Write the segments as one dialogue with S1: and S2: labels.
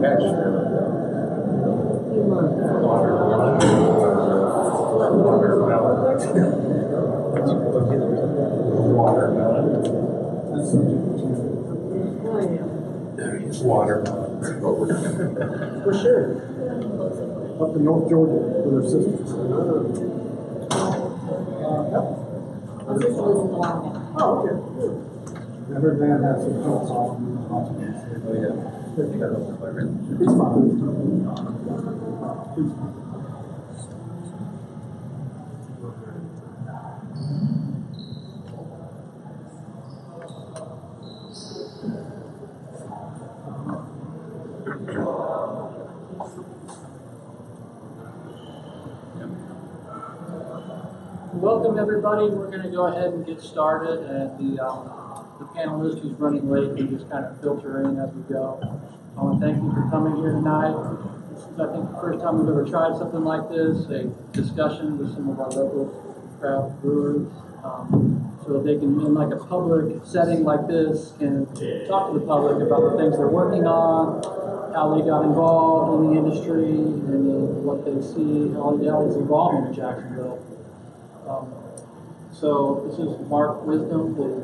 S1: catch. Watermelon.
S2: For sure. Up in North Georgia with her sisters.
S3: My sister lives in Alabama.
S2: Oh, okay. I heard Van had some health problems.
S1: Oh, yeah.
S2: He's fine. He's fine.
S4: Welcome everybody. We're going to go ahead and get started. And the panelist who's running late can just kind of filter in as we go. I want to thank you for coming here tonight. This is, I think, the first time we've ever tried something like this, a discussion with some of our local craft brewers, so that they can, in like a public setting like this, can talk to the public about the things they're working on, how they got involved in the industry, and what they see, how it's evolving in Jacksonville. So this is Mark Wisdom, the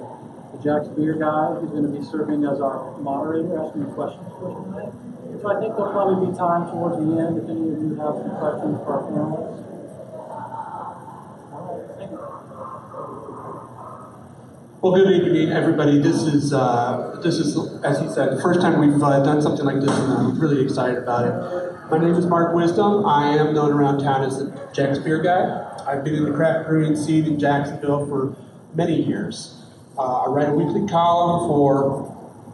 S4: Jax Beer Guy, who's going to be serving as our moderator, asking questions for tonight. So I think there'll probably be time towards the end if any of you have some questions for our panelists. Thank you.
S5: Well, good evening, everybody. This is, as he said, the first time we've done something like this, and I'm really excited about it. My name is Mark Wisdom. I am known around town as the Jax Beer Guy. I've been in the craft brewing scene in Jacksonville for many years. I write a weekly column for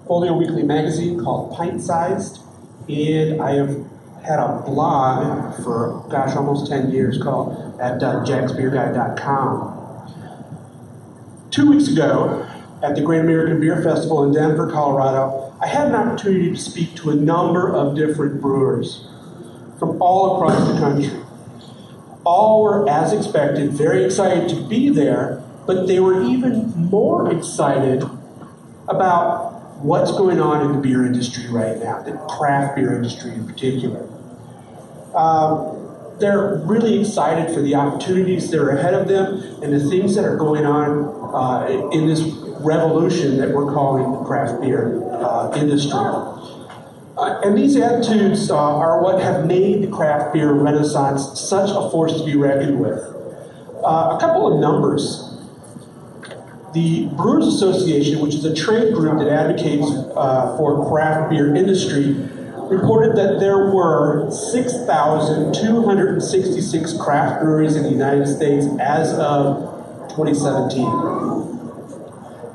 S5: Folio Weekly magazine called Pint Sized, and I have had a blog for, gosh, almost 10 years called at jaxbeerguy.com. 2 weeks ago, at the Great American Beer Festival in Denver, Colorado, I had an opportunity to speak to a number of different brewers from all across the country. All were, as expected, very excited to be there, but they were even more excited about what's going on in the beer industry right now, the craft beer industry in particular. They're really excited for the opportunities that are ahead of them and the things that are going on in this revolution that we're calling the craft beer industry. And these attitudes are what have made the craft beer renaissance such a force to be reckoned with. A couple of numbers. The Brewers Association, which is a trade group that advocates for craft beer industry, reported that there were 6,266 craft breweries in the United States as of 2017.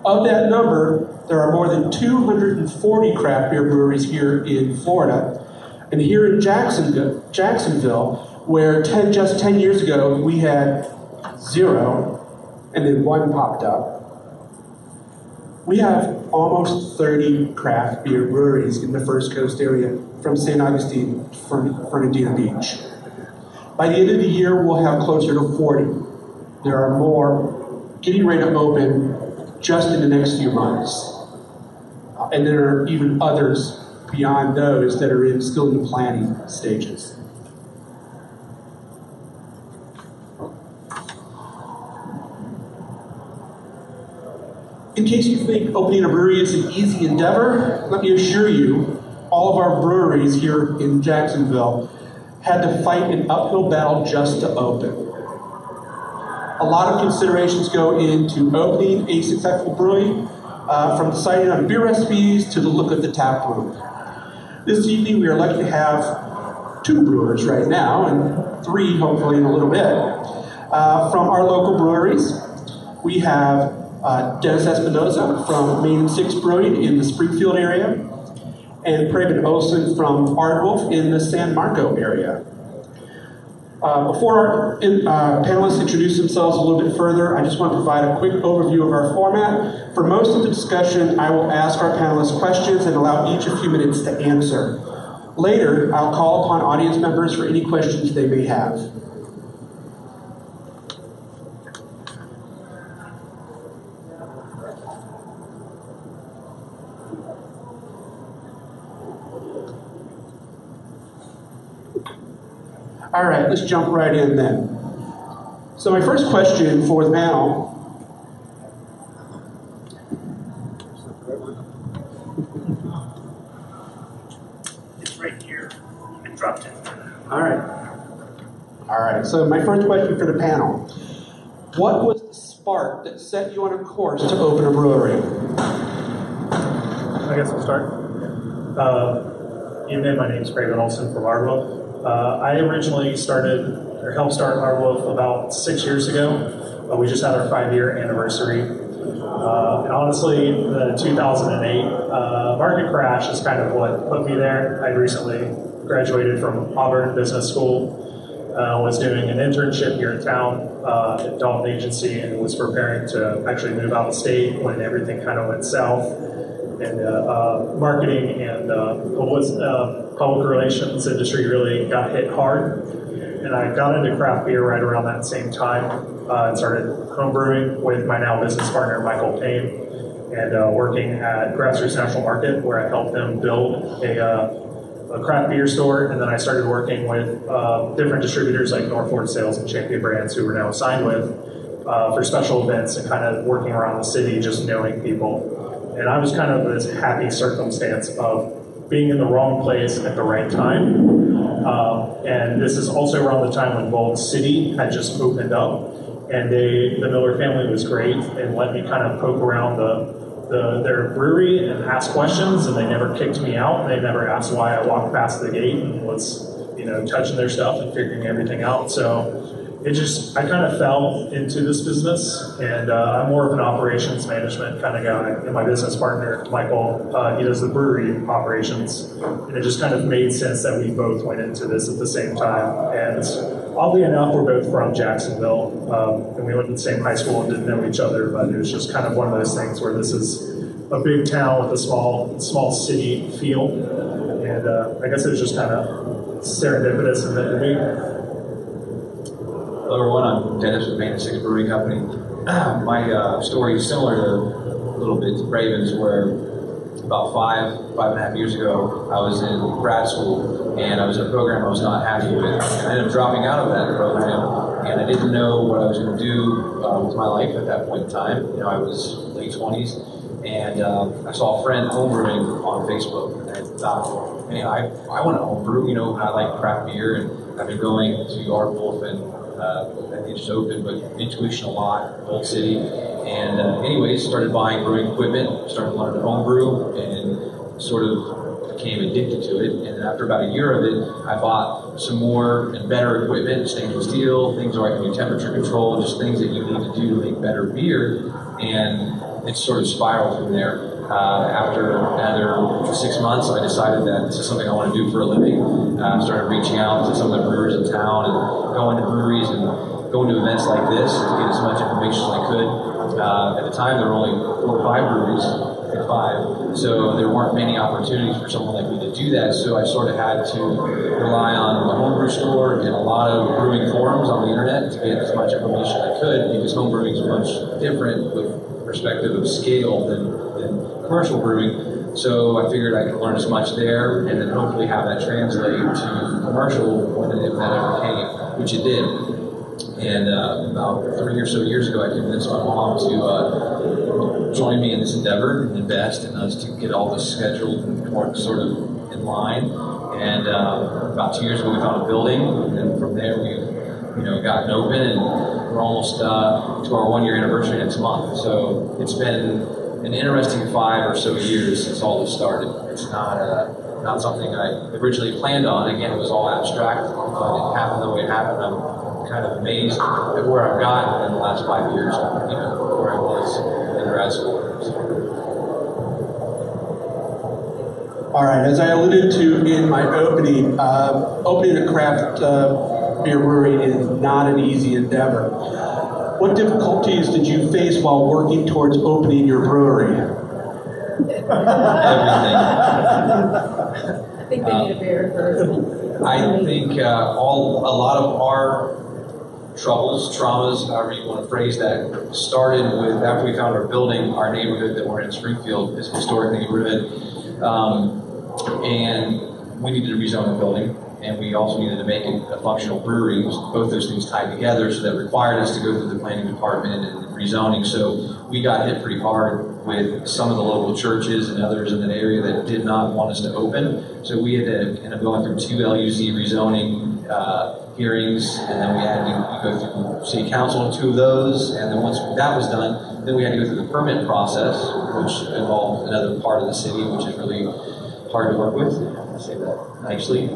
S5: Of that number, there are more than 240 craft beer breweries here in Florida. And here in Jacksonville, where just 10 years ago we had 0, and then 1 popped up, we have almost 30 craft beer breweries in the First Coast area from St. Augustine to Fernandina Beach. By the end of the year, we'll have closer to 40. There are more getting ready to open just in the next few months. And there are even others beyond those that are still in the planning stages. In case you think opening a brewery is an easy endeavor, let me assure you, all of our breweries here in Jacksonville had to fight an uphill battle just to open. A lot of considerations go into opening a successful brewery, from deciding on beer recipes to the look of the tap room. This evening we are lucky to have 2 brewers right now, and 3 hopefully in a little bit, from our local breweries. We have Dennis Espinoza from Main Six Brewing in the Springfield area, and Preben Olsen from Aardwolf in the San Marco area. Before our panelists introduce themselves a little bit further, I just want to provide a quick overview of our format. For most of the discussion, I will ask our panelists questions and allow each a few minutes to answer. Later, I'll call upon audience members for any questions they may have. All right, let's jump right in then. So my first question for the panel.
S1: It's right here. I dropped it.
S5: All right. All right, so my first question for the panel. What was the spark that set you on a course to open a brewery?
S1: I guess I'll start. Evening, my name is Craven Olson from Aardwolf. I originally helped start Aardwolf about 6 years ago. We just had our 5-year anniversary. And honestly, the 2008 market crash is kind of what put me there. I recently graduated from Auburn Business School. Was doing an internship here in town at Dalton Agency and was preparing to actually move out of state when everything kind of went south. And marketing and public relations industry really got hit hard. And I got into craft beer right around that same time and started homebrewing with my now business partner, Michael Payne, and working at Grassroots National Market, where I helped them build a craft beer store. And then I started working with different distributors like Northford Sales and Champion Brands, who we're now signed with, for special events and kind of working around the city, just knowing people. And I was kind of this happy circumstance of being in the wrong place at the right time. And this is also around the time when Bold City had just opened up, and the Miller family was great and let me kind of poke around their brewery and ask questions, and they never kicked me out. They never asked why I walked past the gate and was, touching their stuff and figuring everything out. So I kind of fell into this business, and I'm more of an operations management kind of guy. And my business partner, Michael, he does the brewery operations. And it just kind of made sense that we both went into this at the same time. And oddly enough, we're both from Jacksonville, and we went to the same high school and didn't know each other, but it was just kind of one of those things where this is a big town with a small city feel. And I guess it was just kind of serendipitous and meant to be.
S6: Hello everyone, I'm Dennis with Main Six Brewing Company. My story is similar to a little bit to Raven's, where about five and a half years ago, I was in grad school and I was in a program I was not happy with. And I ended up dropping out of that program, and I didn't know what I was going to do with my life at that point in time. I was late 20s, and I saw a friend homebrewing on Facebook, and I thought, man, I want to homebrew. I like craft beer, and I've been going to Aardwolf and they just opened, but Intuition a lot, Old City, and anyways, started buying brewing equipment, started learning to homebrew, and sort of became addicted to it. And after about a year of it, I bought some more and better equipment, stainless steel, things where I can do temperature control, just things that you need to do to make better beer, and it sort of spiraled from there. After another 6 months, I decided that this is something I want to do for a living. I started reaching out to some of the brewers in town and going to breweries and going to events like this to get as much information as I could. At the time, there were only 4 or 5 breweries, I think 5, so there weren't many opportunities for someone like me to do that, so I sort of had to rely on the homebrew store and a lot of brewing forums on the internet to get as much information as I could, because homebrewing is much different with perspective of scale than commercial brewing. So I figured I could learn as much there, and then hopefully have that translate to commercial when that ever came, which it did. And about 3 or so years ago, I convinced my mom to join me in this endeavor and invest in us to get all this scheduled and work sort of in line. And about 2 years ago, we found a building, and from there we've gotten open, and we're almost to our 1-year anniversary next month. So it's been an interesting 5 or so years since all this started. It's not something I originally planned on. Again, it was all abstract, but it happened the way it happened. I'm kind of amazed at where I've gotten in the last 5 years, where I was in grad school. So.
S5: All right, as I alluded to in my opening, opening a craft beer brewery is not an easy endeavor. What difficulties did you face while working towards opening your brewery?
S6: Everything.
S3: I think they need a beer first.
S6: I think a lot of our troubles, traumas, however you want to phrase that, started with after we found our building. Our neighborhood that we're in, Springfield, is a historic neighborhood, and we needed to rezone the building. and we also needed to make it a functional brewery. Both those things tied together, so that required us to go through the planning department and rezoning. So we got hit pretty hard with some of the local churches and others in that area that did not want us to open. So we had to end up going through 2 LUZ rezoning hearings, and then we had to go through city council on 2 of those, and then once that was done, then we had to go through the permit process, which involved another part of the city, which is really hard to work with. I say that nicely.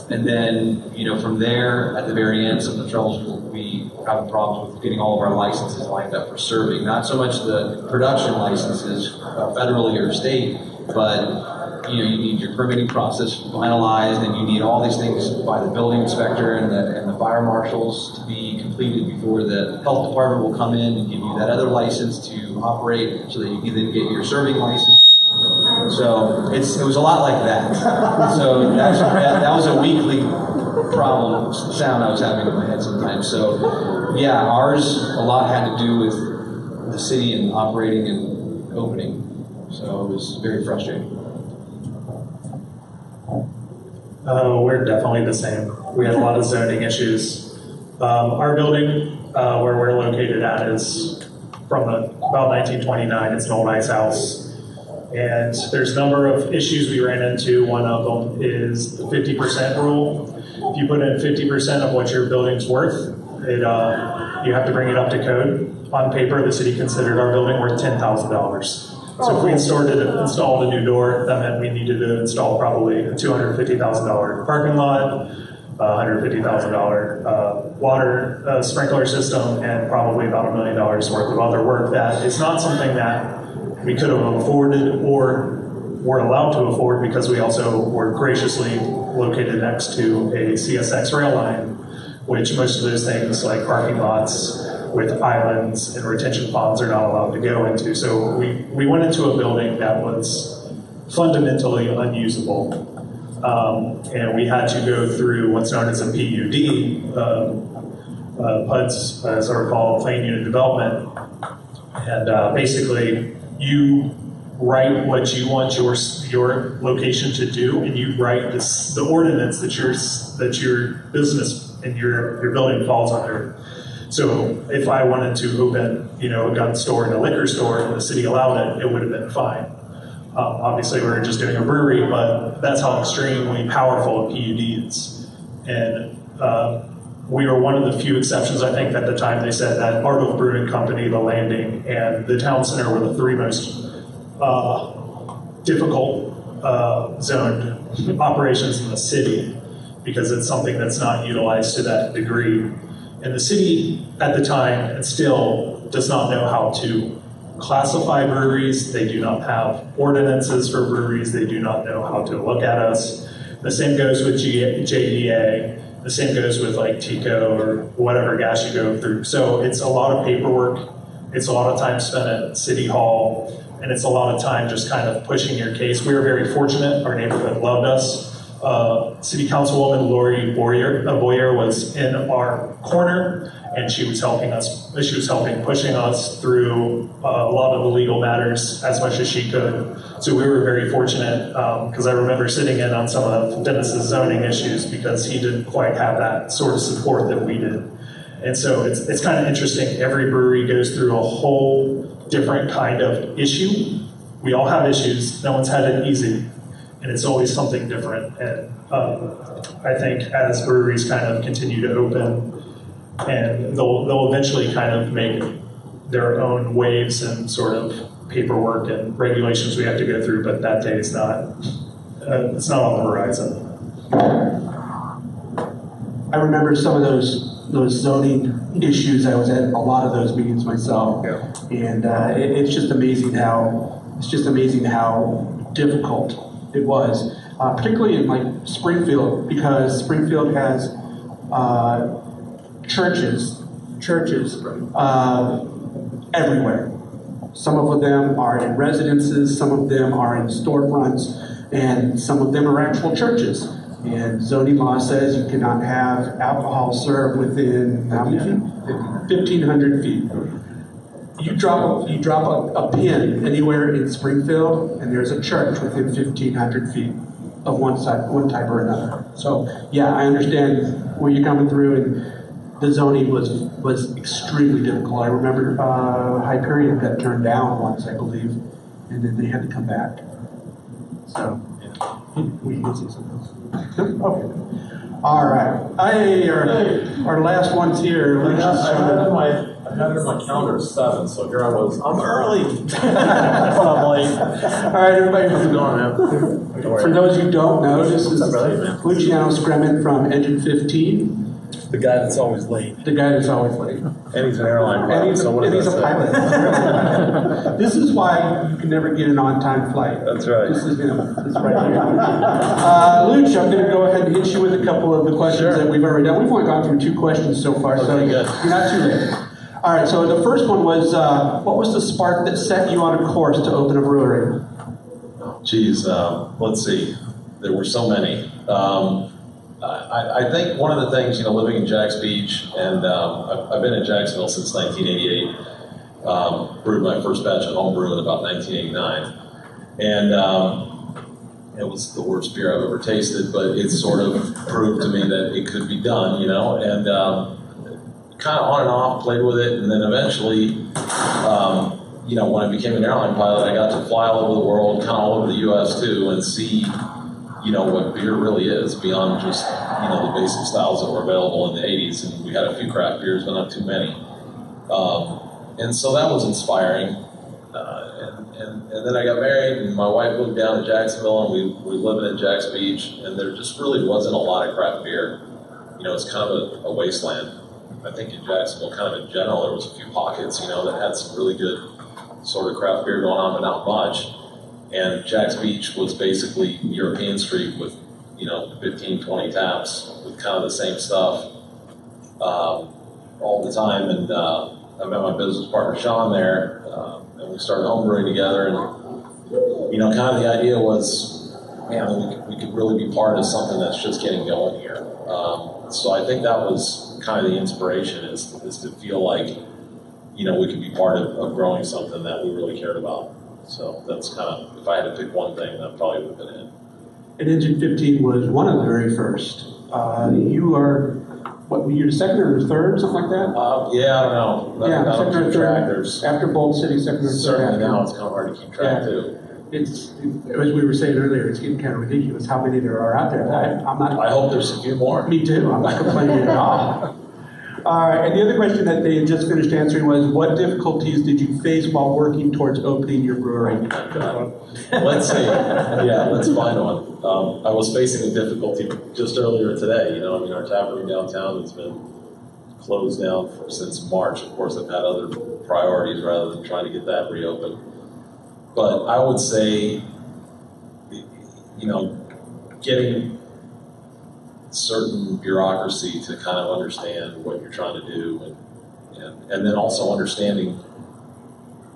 S6: And then, from there, at the very end, some of the troubles we have problems with getting all of our licenses lined up for serving. Not so much the production licenses, federally or state, but you need your permitting process finalized, and you need all these things by the building inspector and the fire marshals to be completed before the health department will come in and give you that other license to operate, so that you can then get your serving license. So it was a lot like that. So that was a weekly problem sound I was having in my head sometimes. So yeah, ours a lot had to do with the city and operating and opening. So it was very frustrating.
S1: We're definitely the same. We had a lot of zoning issues. Our building, where we're located at, is from about 1929. It's an old ice house. And there's a number of issues we ran into. One of them is the 50% rule. If you put in 50% of what your building's worth, you have to bring it up to code. On paper, the city considered our building worth $10,000. So if we installed a new door, that meant we needed to install probably a $250,000 parking lot, $150,000 water sprinkler system, and probably about $1 million worth of other work that is not something that we could have afforded or were allowed to afford, because we also were graciously located next to a CSX rail line, which most of those things like parking lots with islands and retention ponds are not allowed to go into. So we went into a building that was fundamentally unusable. And we had to go through what's known as a PUD, PUDs, as I recall, Plain Unit Development. And basically, you write what you want your location to do, and you write the ordinance that your business and your building falls under. So if I wanted to open, a gun store and a liquor store, and the city allowed it, it would have been fine. Obviously, we were just doing a brewery, but that's how extremely powerful a PUD is. And we were one of the few exceptions, I think, at the time. They said that Aardwolf Brewing Company, the Landing, and the Town Center were the 3 most difficult zoned operations in the city, because it's something that's not utilized to that degree. And the city at the time, and still, does not know how to classify breweries. They do not have ordinances for breweries. They do not know how to look at us. The same goes with JDA. The same goes with like TICO or whatever gas you go through. So it's a lot of paperwork. It's a lot of time spent at City Hall, and it's a lot of time just kind of pushing your case. We were very fortunate. Our neighborhood loved us. City Councilwoman Lori Boyer was in our corner, and she was helping pushing us through a lot of the legal matters as much as she could. So we were very fortunate, because I remember sitting in on some of Dennis's zoning issues, because he didn't quite have that sort of support that we did. And so it's kind of interesting. Every brewery goes through a whole different kind of issue. We all have issues. No one's had it easy. And it's always something different. And I think as breweries kind of continue to open, and they'll eventually kind of make their own waves and sort of paperwork and regulations we have to go through, but that day is not, it's not on the horizon.
S5: I remember some of those zoning issues. I was at a lot of those meetings myself.
S6: Yeah.
S5: And it's just amazing how difficult it was, particularly in like Springfield, because Springfield has churches everywhere. Some of them are in residences, some of them are in storefronts, and some of them are actual churches. And zoning law says you cannot have alcohol served within how many feet? 1,500 feet. You drop a pin anywhere in Springfield, and there's a church within 1,500 feet. of one type or another. So yeah, I understand where you're coming through, and the zoning was extremely difficult. I remember Hyperion got turned down once, I believe, and then they had to come back. So we can see something. Okay. All right. Our last one's here.
S7: I had it in my calendar at 7, so here I was. I'm early. But I'm late.
S5: All right, everybody.
S7: How's it going, man?
S5: For those who don't know, this is
S7: What's up, brother?
S5: Luciano Scremin from Engine 15,
S7: The guy that's always late.
S5: the guy that's always late.
S7: And he's an airline pilot.
S5: And he's
S7: so what
S5: and
S7: does
S5: he's a
S7: that say?
S5: pilot. This is why you can never get an on-time flight.
S7: That's right.
S5: This is him. This right here. Luch, I'm going to go ahead and hit you with a couple of the questions that we've already done. We've only gone through 2 questions so far, so
S7: Okay, good.
S5: you're not too late. All right, so the first one was, what was the spark that set you on a course to open a brewery?
S7: Geez, let's see. There were so many. I think one of the things, living in Jax Beach, and I've been in Jacksonville since 1988. Brewed my first batch of home brew in about 1989. And it was the worst beer I've ever tasted, but it sort of proved to me that it could be done, and kind of on and off, played with it, and then eventually, when I became an airline pilot, I got to fly all over the world, kind of all over the U.S. too, and see, what beer really is beyond just, the basic styles that were available in the 80s. And we had a few craft beers, but not too many. And so that was inspiring. And then I got married, and my wife moved down to Jacksonville, and we were living in Jax Beach, and there just really wasn't a lot of craft beer. It's kind of a wasteland. I think in Jacksonville, kind of in general, there was a few pockets, that had some really good sort of craft beer going on, but not much. And Jax Beach was basically European Street with, 15, 20 taps with kind of the same stuff all the time. And I met my business partner, Sean, there, and we started homebrewing together. And, kind of the idea was, man, we could really be part of something that's just getting going here. So I think that was kind of the inspiration is to feel like, we could be part of growing something that we really cared about. So that's kind of, if I had to pick one thing, that probably would have been it.
S5: And Engine 15 was one of the very first. You are, what, you're the second or the third, something like that?
S7: Yeah, I don't know. I don't
S5: second or
S7: keep track.
S5: third.
S7: There's
S5: After Bold City, second or third.
S7: certainly
S5: after.
S7: now it's kind of hard to keep track too.
S5: It's, as we were saying earlier, it's getting kind of ridiculous how many there are out there. I'm not.
S7: I hope there's a few more.
S5: Me too. I'm not complaining at all. All right. And the other question that they had just finished answering was, what difficulties did you face while working towards opening your brewery?
S7: Let's see. Yeah, let's find one. I was facing a difficulty just earlier today. Our tap room downtown has been closed down since March. Of course, I've had other priorities rather than trying to get that reopened. But I would say, getting certain bureaucracy to kind of understand what you're trying to do, and then also understanding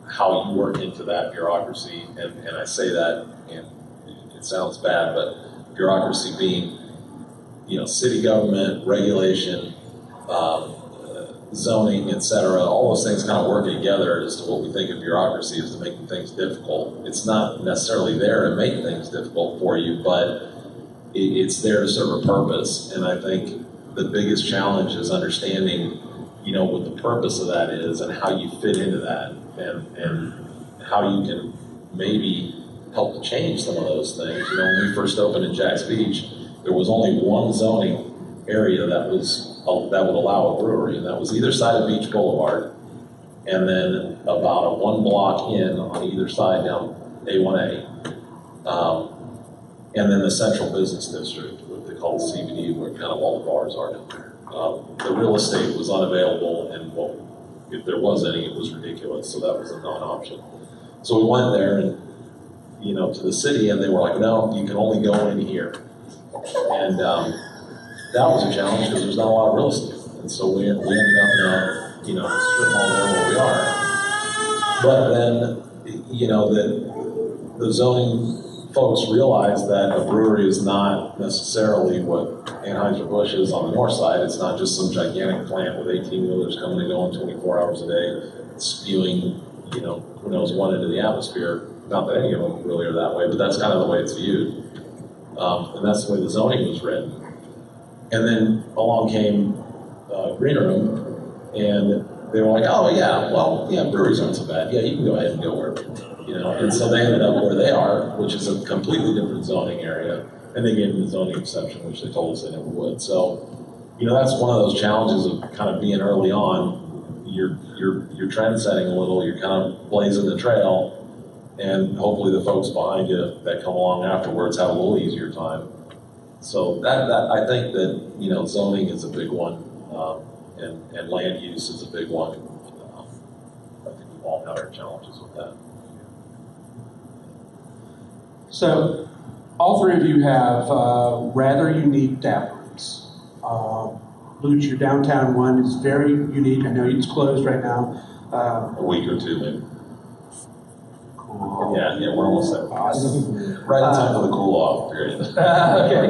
S7: how you work into that bureaucracy. And I say that, and it sounds bad, but bureaucracy being, city government, regulation, zoning, et cetera, all those things kind of work together as to what we think of bureaucracy is to making things difficult. It's not necessarily there to make things difficult for you, but it's there to serve a purpose. And I think the biggest challenge is understanding, what the purpose of that is and how you fit into that, and how you can maybe help to change some of those things. When we first opened in Jax Beach, there was only one zoning area that would allow a brewery, and that was either side of Beach Boulevard, and then about a 1 block in on either side down A1A, and then the Central Business District, what they call the CBD, where kind of all the bars are down there. The real estate was unavailable, and if there was any, it was ridiculous, so that was a non-option. So we went there and, to the city, and they were like, no, you can only go in here. And that was a challenge because there's not a lot of real estate. And so we ended up in a strip mall there where we are. But then, the zoning folks realized that a brewery is not necessarily what Anheuser-Busch is on the north side. It's not just some gigantic plant with 18-wheelers coming and going 24 hours a day, spewing, who knows what into the atmosphere. Not that any of them really are that way, but that's kind of the way it's viewed. And that's the way the zoning was written. And then along came Green Room, and they were like, oh yeah, well, yeah, breweries aren't so bad. Yeah, you can go ahead and go where, and so they ended up where they are, which is a completely different zoning area. And they gave them the zoning exception, which they told us they never would. So, that's one of those challenges of kind of being early on. You're trend setting a little, you're kind of blazing the trail, and hopefully the folks behind you that come along afterwards have a little easier time. So that I think that zoning is a big one, and land use is a big one. I think we've all had our challenges with that.
S5: So, all three of you have rather unique tap rooms. Luch, your downtown one is very unique. I know it's closed right now.
S7: A week or two, maybe.
S5: Cool.
S7: Yeah, we're almost there.
S5: Awesome.
S7: Right in time for the cool off period.
S5: Okay.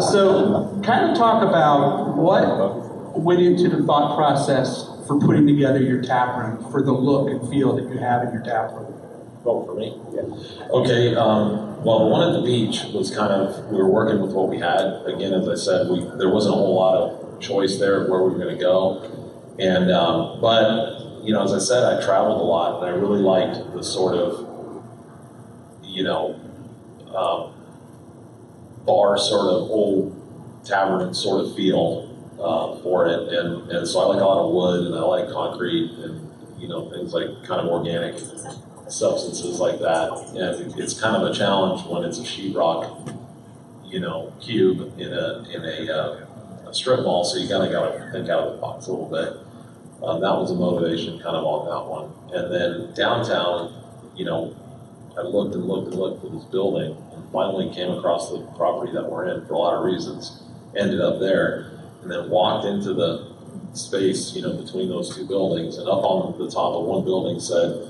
S5: So, kind of talk about what went into the thought process for putting together your tap room, for the look and feel that you have in your tap room.
S7: Vote for me? Yeah. Okay, well, the one at the beach was we were working with what we had. Again, as I said, there wasn't a whole lot of choice there of where we were going to go. And, but, as I said, I traveled a lot, and I really liked the sort of, bar sort of old tavern sort of feel for it. And so I like a lot of wood, and I like concrete, and, things like kind of organic substances like that. And it's kind of a challenge when it's a sheetrock, cube in a strip mall. So you gotta think out of the box a little bit. That was a motivation kind of on that one. And then downtown, I looked and looked and looked for this building, and finally came across the property that we're in for a lot of reasons. Ended up there, and then walked into the space, between those two buildings, and up on the top of one building said,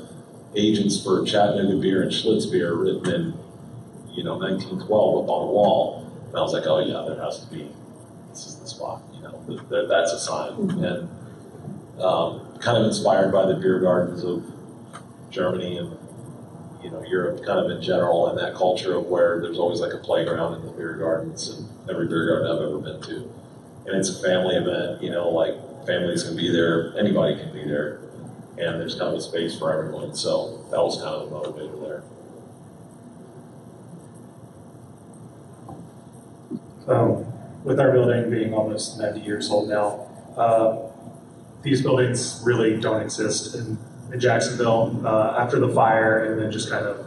S7: agents for Chattanooga beer and Schlitz beer, written in, 1912 up on the wall. And I was like, oh yeah, there has to be, this is the spot, that's a sign. And kind of inspired by the beer gardens of Germany and, Europe kind of in general, and that culture of where there's always like a playground in the beer gardens, and every beer garden I've ever been to. And it's a family event, like families can be there, anybody can be there. And there's kind of a space for everyone. So that was kind of the motivator there.
S1: With our building being almost 90 years old now, these buildings really don't exist in Jacksonville after the fire, and then just kind of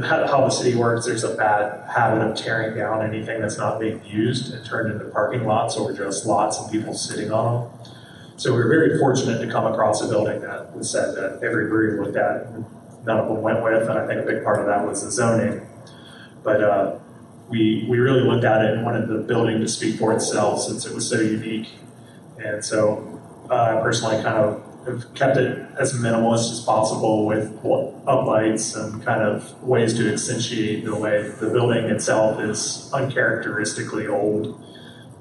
S1: how the city works. There's a bad habit of tearing down anything that's not being used and turned into parking lots or just lots and people sitting on them. So we were very fortunate to come across a building that was said that every brewery looked at, and none of them went with, and I think a big part of that was the zoning. But we really looked at it and wanted the building to speak for itself since it was so unique. And so I personally kind of have kept it as minimalist as possible with uplights and kind of ways to accentuate the way the building itself is uncharacteristically old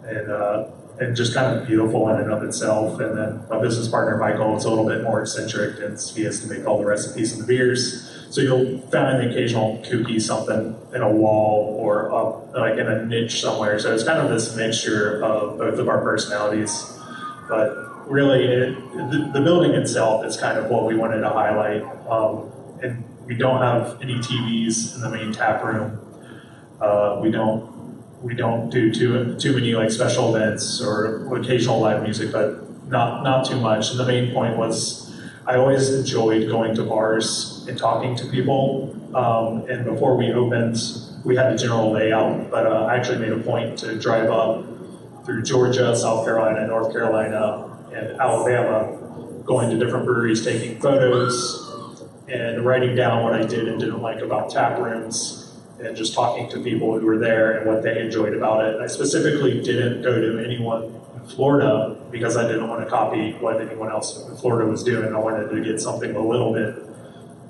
S1: and just kind of beautiful in and of itself. And then my business partner, Michael, is a little bit more eccentric, and he has to make all the recipes and the beers. So you'll find the occasional kooky something in a wall or up, like in a niche somewhere. So it's kind of this mixture of both of our personalities. But really, the building itself is kind of what we wanted to highlight. And we don't have any TVs in the main tap room. We don't do too many like special events or occasional live music, but not too much. And the main point was I always enjoyed going to bars and talking to people. And before we opened, we had the general layout, but I actually made a point to drive up through Georgia, South Carolina, North Carolina, and Alabama, going to different breweries, taking photos, and writing down what I did and didn't like about tap rooms, and just talking to people who were there and what they enjoyed about it. I specifically didn't go to anyone in Florida because I didn't want to copy what anyone else in Florida was doing. I wanted to get something a little bit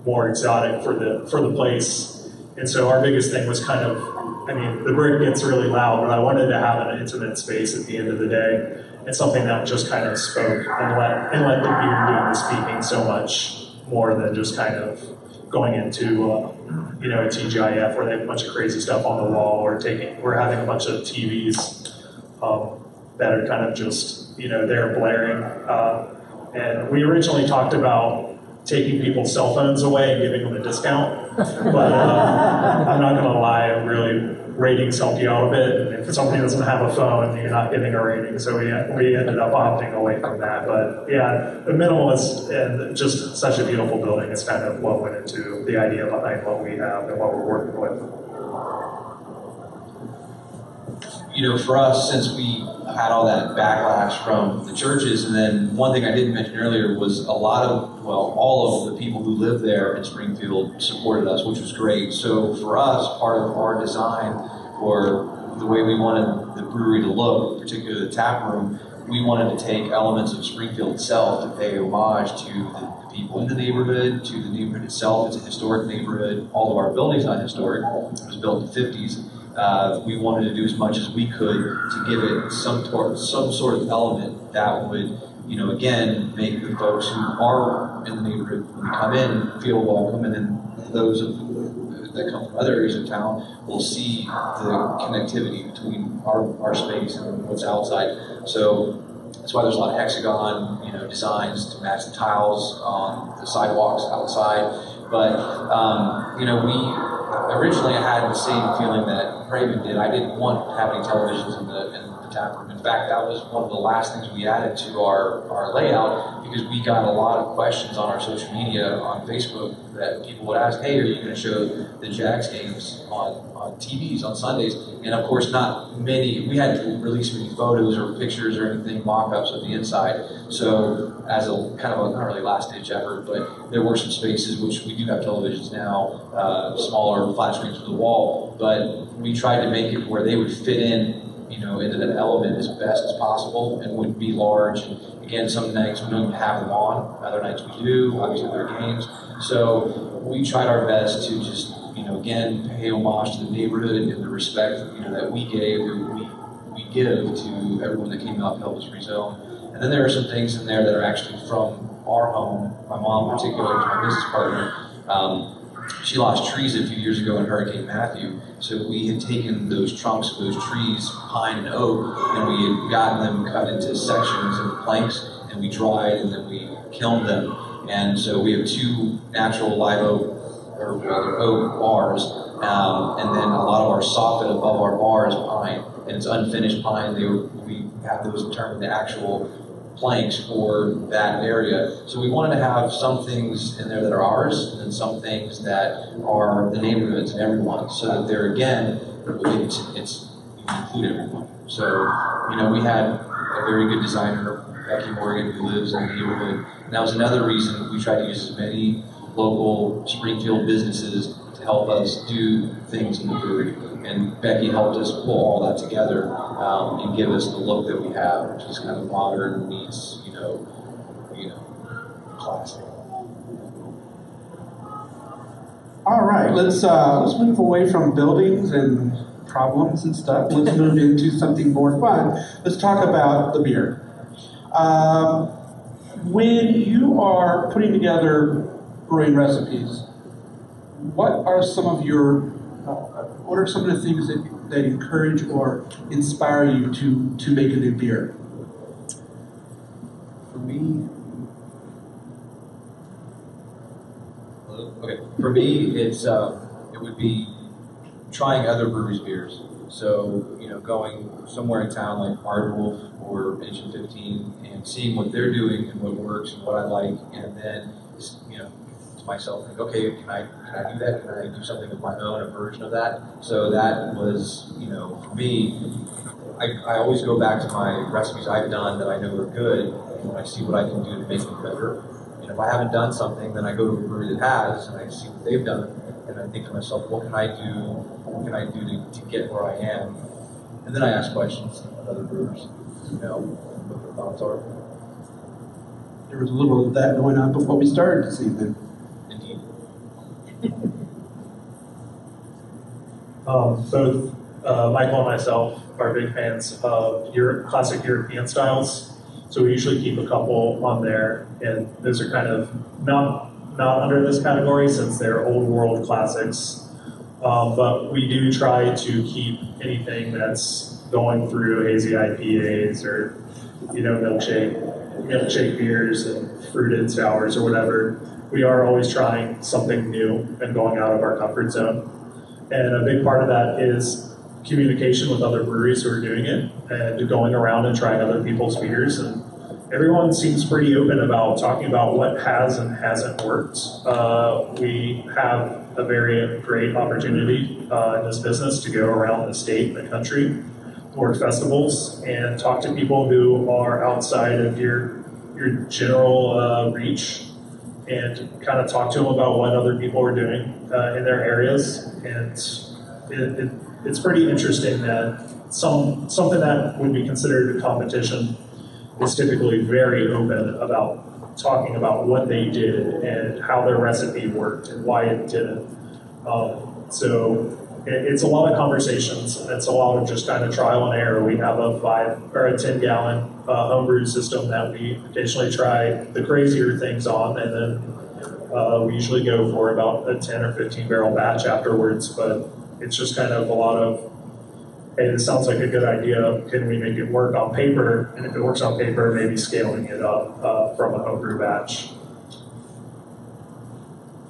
S1: more exotic for the place. And so our biggest thing was kind of, the brick gets really loud, but I wanted to have an intimate space at the end of the day, and something that just kind of spoke and let the beer do the speaking so much more than just kind of going into a TGIF where they have a bunch of crazy stuff on the wall, or we're having a bunch of TVs that are kind of just, they're blaring. And we originally talked about taking people's cell phones away and giving them a discount. But I'm not going to lie, really, ratings help you out a bit. And if somebody doesn't have a phone, you're not getting a rating. So we ended up opting away from that. But yeah, the minimalist and just such a beautiful building is kind of what went into the idea behind what we have and what we're working with.
S6: For us, since we had all that backlash from the churches, and then one thing I didn't mention earlier was all of the people who live there in Springfield supported us, which was great. So for us, part of our design, or the way we wanted the brewery to look, particularly the tap room, we wanted to take elements of Springfield itself to pay homage to the people in the neighborhood, to the neighborhood itself. It's a historic neighborhood. All of our building's not historic. It was built in the 50s. We wanted to do as much as we could to give it some sort of element that would, again, make the folks who are in the neighborhood when we come in feel welcome, and then those that come from other areas of town will see the connectivity between our space and what's outside. So that's why there's a lot of hexagon, designs to match the tiles on the sidewalks outside. But we originally I had the same feeling that Raven did. I didn't want having televisions in the tap room. In fact, that was one of the last things we added to our layout, because we got a lot of questions on our social media, on Facebook, that people would ask, hey, are you going to show the Jax games on TVs on Sundays? And of course, not many, we hadn't released many photos or pictures or anything, mock-ups of the inside. So as a kind of not really last-ditch effort, but there were some spaces, which we do have televisions now, smaller flat screens to the wall, but we tried to make it where they would fit in, into that element as best as possible and wouldn't be large. And again, some nights we don't even have them on, other nights we do, obviously there are games. So we tried our best to just, again, pay homage to the neighborhood and the respect, that we gave, we give to everyone that came out to help us rezone. And then there are some things in there that are actually from our home. My mom in particular is my business partner. She lost trees a few years ago in Hurricane Matthew. So we had taken those trunks of those trees, pine and oak, and we had gotten them cut into sections and planks, and we dried, and then we kilned them. And so we have 2 natural live oak, or rather oak bars, and then a lot of our soffit above our bar is pine, and it's unfinished pine. We have those turned into actual planks for that area. So we wanted to have some things in there that are ours, and some things that are the neighborhoods and everyone, so that there again, it's you include everyone. So, we had a very good designer, Becky Morgan, who lives in the neighborhood. And that was another reason we tried to use as many local Springfield businesses to help us do things in the brewery. And Becky helped us pull all that together and give us the look that we have, which is kind of modern meets, classic.
S5: All right, let's move away from buildings and problems and stuff. Let's move into something more fun. Let's talk about the beer. When you are putting together brewing recipes, what are some of the things that encourage or inspire you to make a new beer?
S6: For me, it's it would be trying other breweries' beers. So going somewhere in town like Aardwolf or Engine 15 and seeing what they're doing and what works and what I like, and then to myself think, okay, can I do that? Can I do something of my own, a version of that? So that was for me. I always go back to my recipes I've done that I know are good, and I see what I can do to make them better. And if I haven't done something, then I go to a brewery that has, and I see what they've done, and I think to myself, what can I do? What can I do to get where I am? And then I ask questions of other brewers, what their thoughts are.
S5: There was a little of that going on before we started this evening.
S6: Indeed.
S1: Both Michael and myself are big fans of classic European styles. So we usually keep a couple on there, and those are kind of not not under this category since they're old world classics. But we do try to keep anything that's going through hazy IPAs or, milkshake beers and fruited sours or whatever. We are always trying something new and going out of our comfort zone. And a big part of that is communication with other breweries who are doing it and going around and trying other people's beers. And everyone seems pretty open about talking about what has and hasn't worked. We have a very great opportunity in this business to go around the state and the country, work festivals, and talk to people who are outside of your general reach, and kind of talk to them about what other people are doing in their areas. And it's pretty interesting that something that would be considered a competition is typically very open about talking about what they did and how their recipe worked and why it didn't. So it's a lot of conversations. It's a lot of just kind of trial and error. We have a 5 or a 10-gallon homebrew system that we occasionally try the crazier things on, and then we usually go for about a 10 or 15 barrel batch afterwards. But it's just kind of a lot of, hey, this sounds like a good idea. Can we make it work on paper? And if it works on paper, maybe scaling it up from a homebrew batch.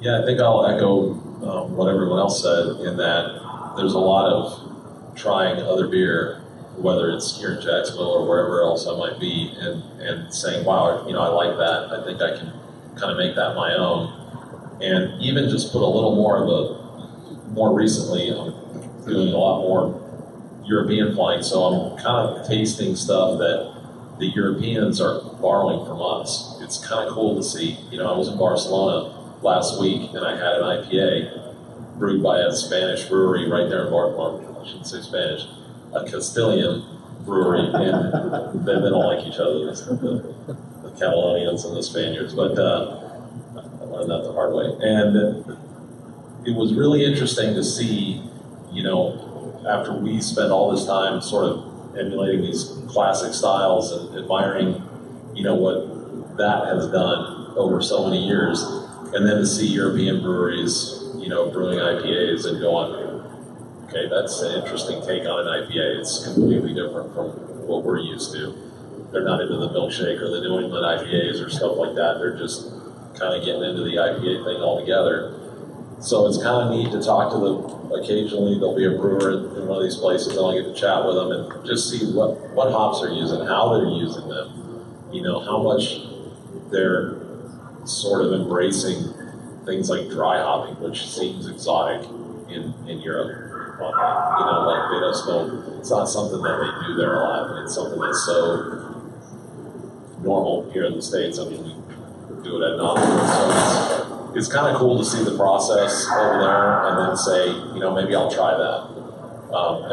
S7: Yeah, I think I'll echo what everyone else said in that there's a lot of trying other beer, whether it's here in Jacksonville or wherever else I might be, and saying, wow, I like that. I think I can kind of make that my own. And even just put a little more recently, I'm doing a lot more European flying, so I'm kind of tasting stuff that the Europeans are borrowing from us. It's kind of cool to see. I was in Barcelona last week, and I had an IPA brewed by a Spanish brewery right there in Barcelona. I shouldn't say Spanish, a Castilian brewery, and they don't like each other, the Catalonians and the Spaniards, but I learned that the hard way. And it was really interesting to see, after we spent all this time sort of emulating these classic styles and admiring, what that has done over so many years, and then to see European breweries, brewing IPAs and going, okay, that's an interesting take on an IPA. It's completely different from what we're used to. They're not into the milkshake or the New England IPAs or stuff like that. They're just kind of getting into the IPA thing altogether. So it's kind of neat to talk to them. Occasionally there'll be a brewer in one of these places, and I'll get to chat with them and just see what hops they're using, how they're using them, how much they're sort of embracing things like dry hopping, which seems exotic in Europe. Like they just don't, it's not something that they do there a lot, and it's something that's so normal here in the States. I mean, we do it at nauseam. So it's kind of cool to see the process over there and then say, maybe I'll try that.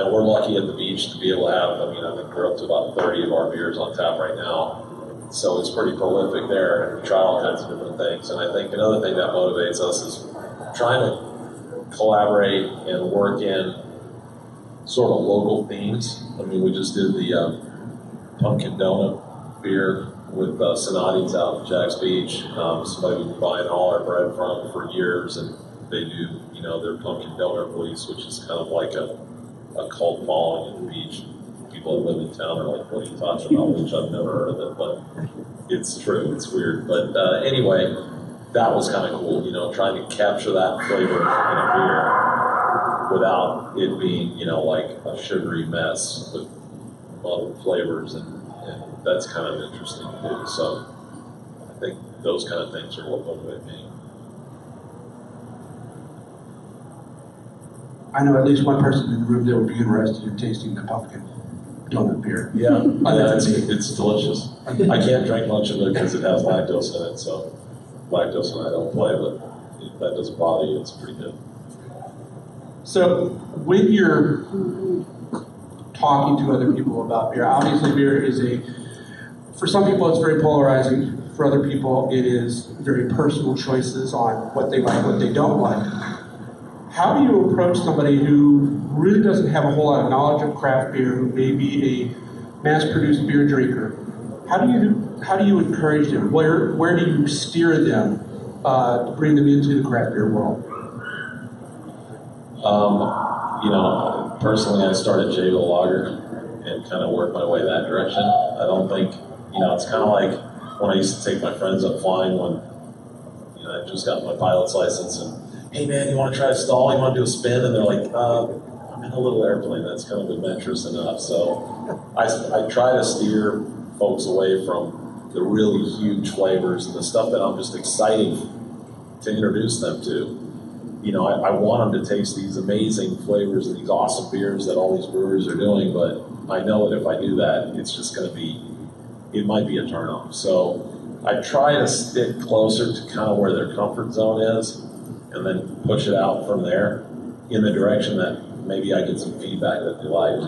S7: And we're lucky at the beach to be able to have, I think we're up to about 30 of our beers on tap right now. So it's pretty prolific there, and we try all kinds of different things. And I think another thing that motivates us is trying to collaborate and work in sort of local themes. We just did the pumpkin donut beer with Sonati's out in Jax Beach. Somebody we've been buying all our bread from for years, and they do, their pumpkin donut release, which is kind of like a cult following at the beach. People that live in town are like, what are you talking about? Which I've never heard of it, but it's true. It's weird. But anyway, that was kind of cool, trying to capture that flavor in a beer without it being, like a sugary mess with muddled flavors, and that's kind of interesting too. So I think those kind of things are what motivate me.
S5: I know at least one person in the room that would be interested in tasting the pumpkin donut beer.
S7: Yeah, it's delicious. I can't drink much of it because it has lactose in it, so lactose and I don't play, but if that doesn't bother you, it's pretty good.
S5: So when you're talking to other people about beer, obviously beer is for some people it's very polarizing. For other people it is very personal choices on what they like, what they don't like. How do you approach somebody who really doesn't have a whole lot of knowledge of craft beer, who may be a mass-produced beer drinker? How do you encourage them? Where do you steer them to bring them into the craft beer world?
S7: Personally, I started Jago Lager and kind of worked my way that direction. I don't think, it's kind of like when I used to take my friends up flying when, I just got my pilot's license and, hey man, you want to try a stall? You want to do a spin? And they're like, I'm in a little airplane that's kind of adventurous enough. So I try to steer folks away from the really huge flavors and the stuff that I'm just excited to introduce them to. I want them to taste these amazing flavors and these awesome beers that all these brewers are doing, but I know that if I do that, it's just going to be, it might be a turnoff. So I try to stick closer to kind of where their comfort zone is and then push it out from there in the direction that maybe I get some feedback that they like,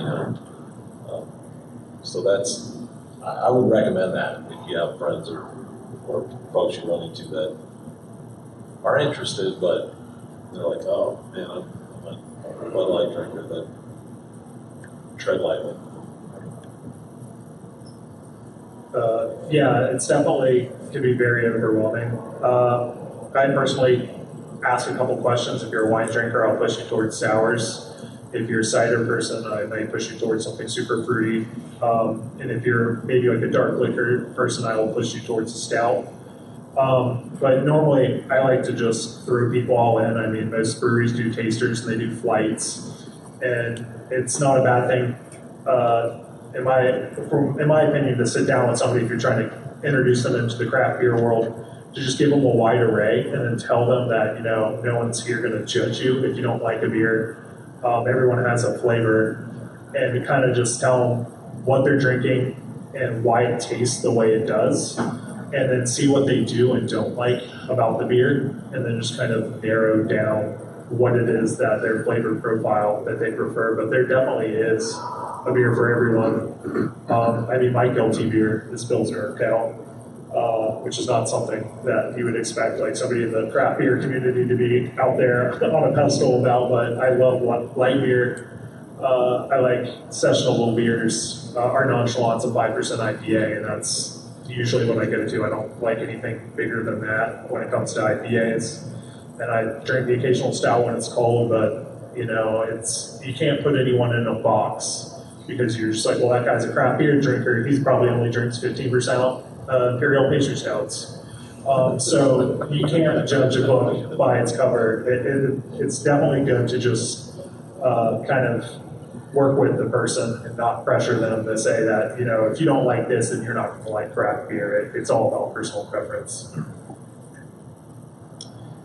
S7: So that's, I would recommend that if you have friends or folks you run into that are interested, but they're like, oh man, I'm a Bud Light drinker, that tread lightly.
S1: Yeah, it's definitely can be very overwhelming. I personally ask a couple questions. If you're a wine drinker, I'll push you towards sours. If you're a cider person, I may push you towards something super fruity. And if you're maybe like a dark liquor person, I will push you towards a stout. But normally, I like to just throw people all in. I mean, most breweries do tasters and they do flights, and it's not a bad thing. In my opinion, to sit down with somebody if you're trying to introduce them into the craft beer world, to just give them a wide array and then tell them that no one's here going to judge you if you don't like a beer. Everyone has a flavor, and to kind of just tell them what they're drinking and why it tastes the way it does, and then see what they do and don't like about the beer, and then just kind of narrow down what it is that their flavor profile that they prefer. But there definitely is a beer for everyone. My guilty beer is Pilsner Urquell, which is not something that you would expect like somebody in the craft beer community to be out there on a pedestal about, but I love light beer. I like sessionable beers. Our nonchalant's a 5% IPA, and that's usually what I go to. I don't like anything bigger than that when it comes to IPAs. And I drink the occasional stout when it's cold, but you can't put anyone in a box because you're just like, well, that guy's a craft beer drinker. He probably only drinks 15% Imperial Pastry Stouts. So you can't judge a book by its cover. It's definitely good to just kind of work with the person and not pressure them to say that, if you don't like this, then you're not going to like craft beer. It's all about personal preference.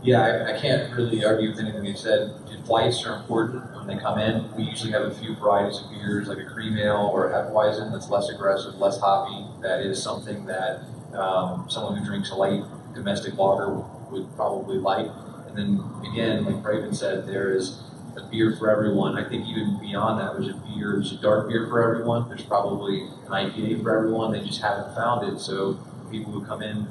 S6: Yeah, I can't really argue with anything you said. Flights are important when they come in. We usually have a few varieties of beers, like a cream ale or a Hefeweizen that's less aggressive, less hoppy. That is something that someone who drinks a light domestic lager would probably like. And then again, like Braven said, there is a beer for everyone. I think even beyond that, there's a dark beer for everyone. There's probably an IPA for everyone. They just haven't found it. So people who come in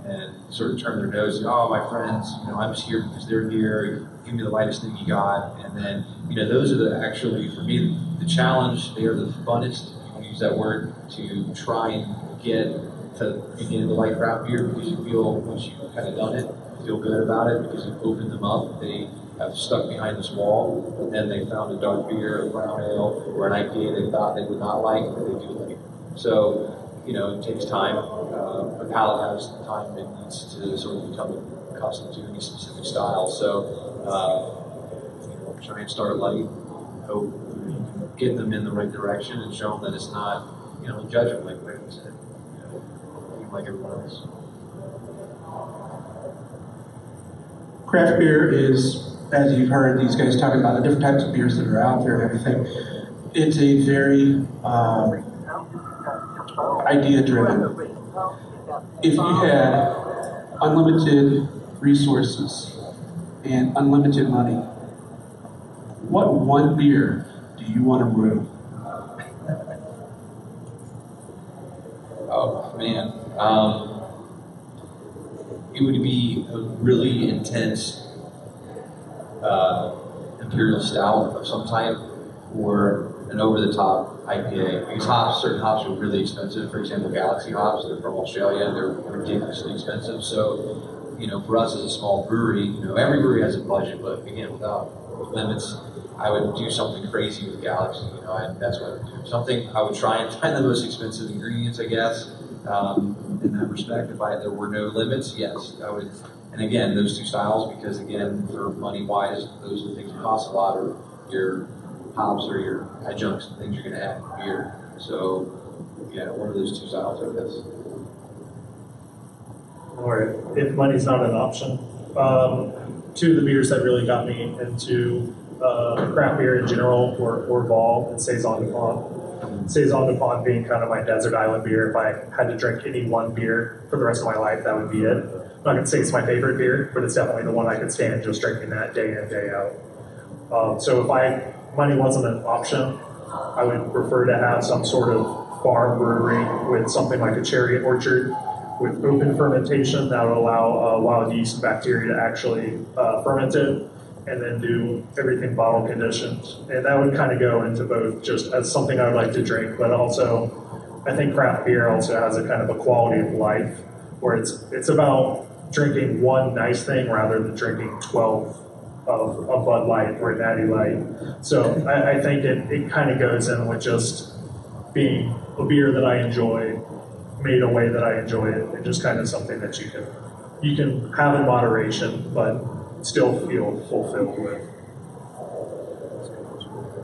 S6: and sort of turn their nose and, oh, my friends, I'm just here because they're here. Give me the lightest thing you got. And then, those are actually, for me, the challenge. They are the funnest, if you want to use that word, to try and get to begin to like craft beer, because you feel, once you've kind of done it, you feel good about it because you've opened them up. They have stuck behind this wall, but then they found a dark beer, a brown ale, or an IPA they thought they would not like, but they do like. So, it takes time. A palate has the time it needs to sort of become accustomed to any specific style. So, try and start light. Hope you can get them in the right direction and show them that it's not, a judgment like Brandon said. Like everyone else.
S5: Craft beer is, as you've heard these guys talking about the different types of beers that are out there and everything, it's a very idea-driven. If you had unlimited resources and unlimited money, what one beer do you want to brew?
S6: Oh, man. It would be a really intense imperial stout of some type, or an over-the-top IPA. Because certain hops are really expensive. For example, Galaxy hops, they're from Australia, they're ridiculously expensive. So for us as a small brewery, every brewery has a budget, but again, without limits, I would do something crazy with Galaxy. That's what I would do. Something I would try and find the most expensive ingredients, I guess. In that respect, if there were no limits, yes, I would. And again, those two styles, because again, for money wise, those are the things that cost a lot, or your hops or your adjuncts and things you're going to add in beer. So, yeah, one of those two styles, I guess.
S1: Or if money's not an option, two of the beers that really got me into craft beer in general were Vol and Saison du Pont. Saison du Pont being kind of my desert island beer. If I had to drink any one beer for the rest of my life, that would be it. I'm not going to say it's my favorite beer, but it's definitely the one I could stand just drinking that day in, day out. So if money wasn't an option, I would prefer to have some sort of farm brewery with something like a cherry orchard with open fermentation that would allow wild yeast and bacteria to actually ferment it, and then do everything bottle conditioned. And that would kind of go into both just as something I would like to drink, but also I think craft beer also has a kind of a quality of life where it's about drinking one nice thing rather than drinking 12 of Bud Light or Natty Light. So I think it kind of goes in with just being a beer that I enjoy, made a way that I enjoy it, and just kind of something that you can have in moderation, but still feel fulfilled with.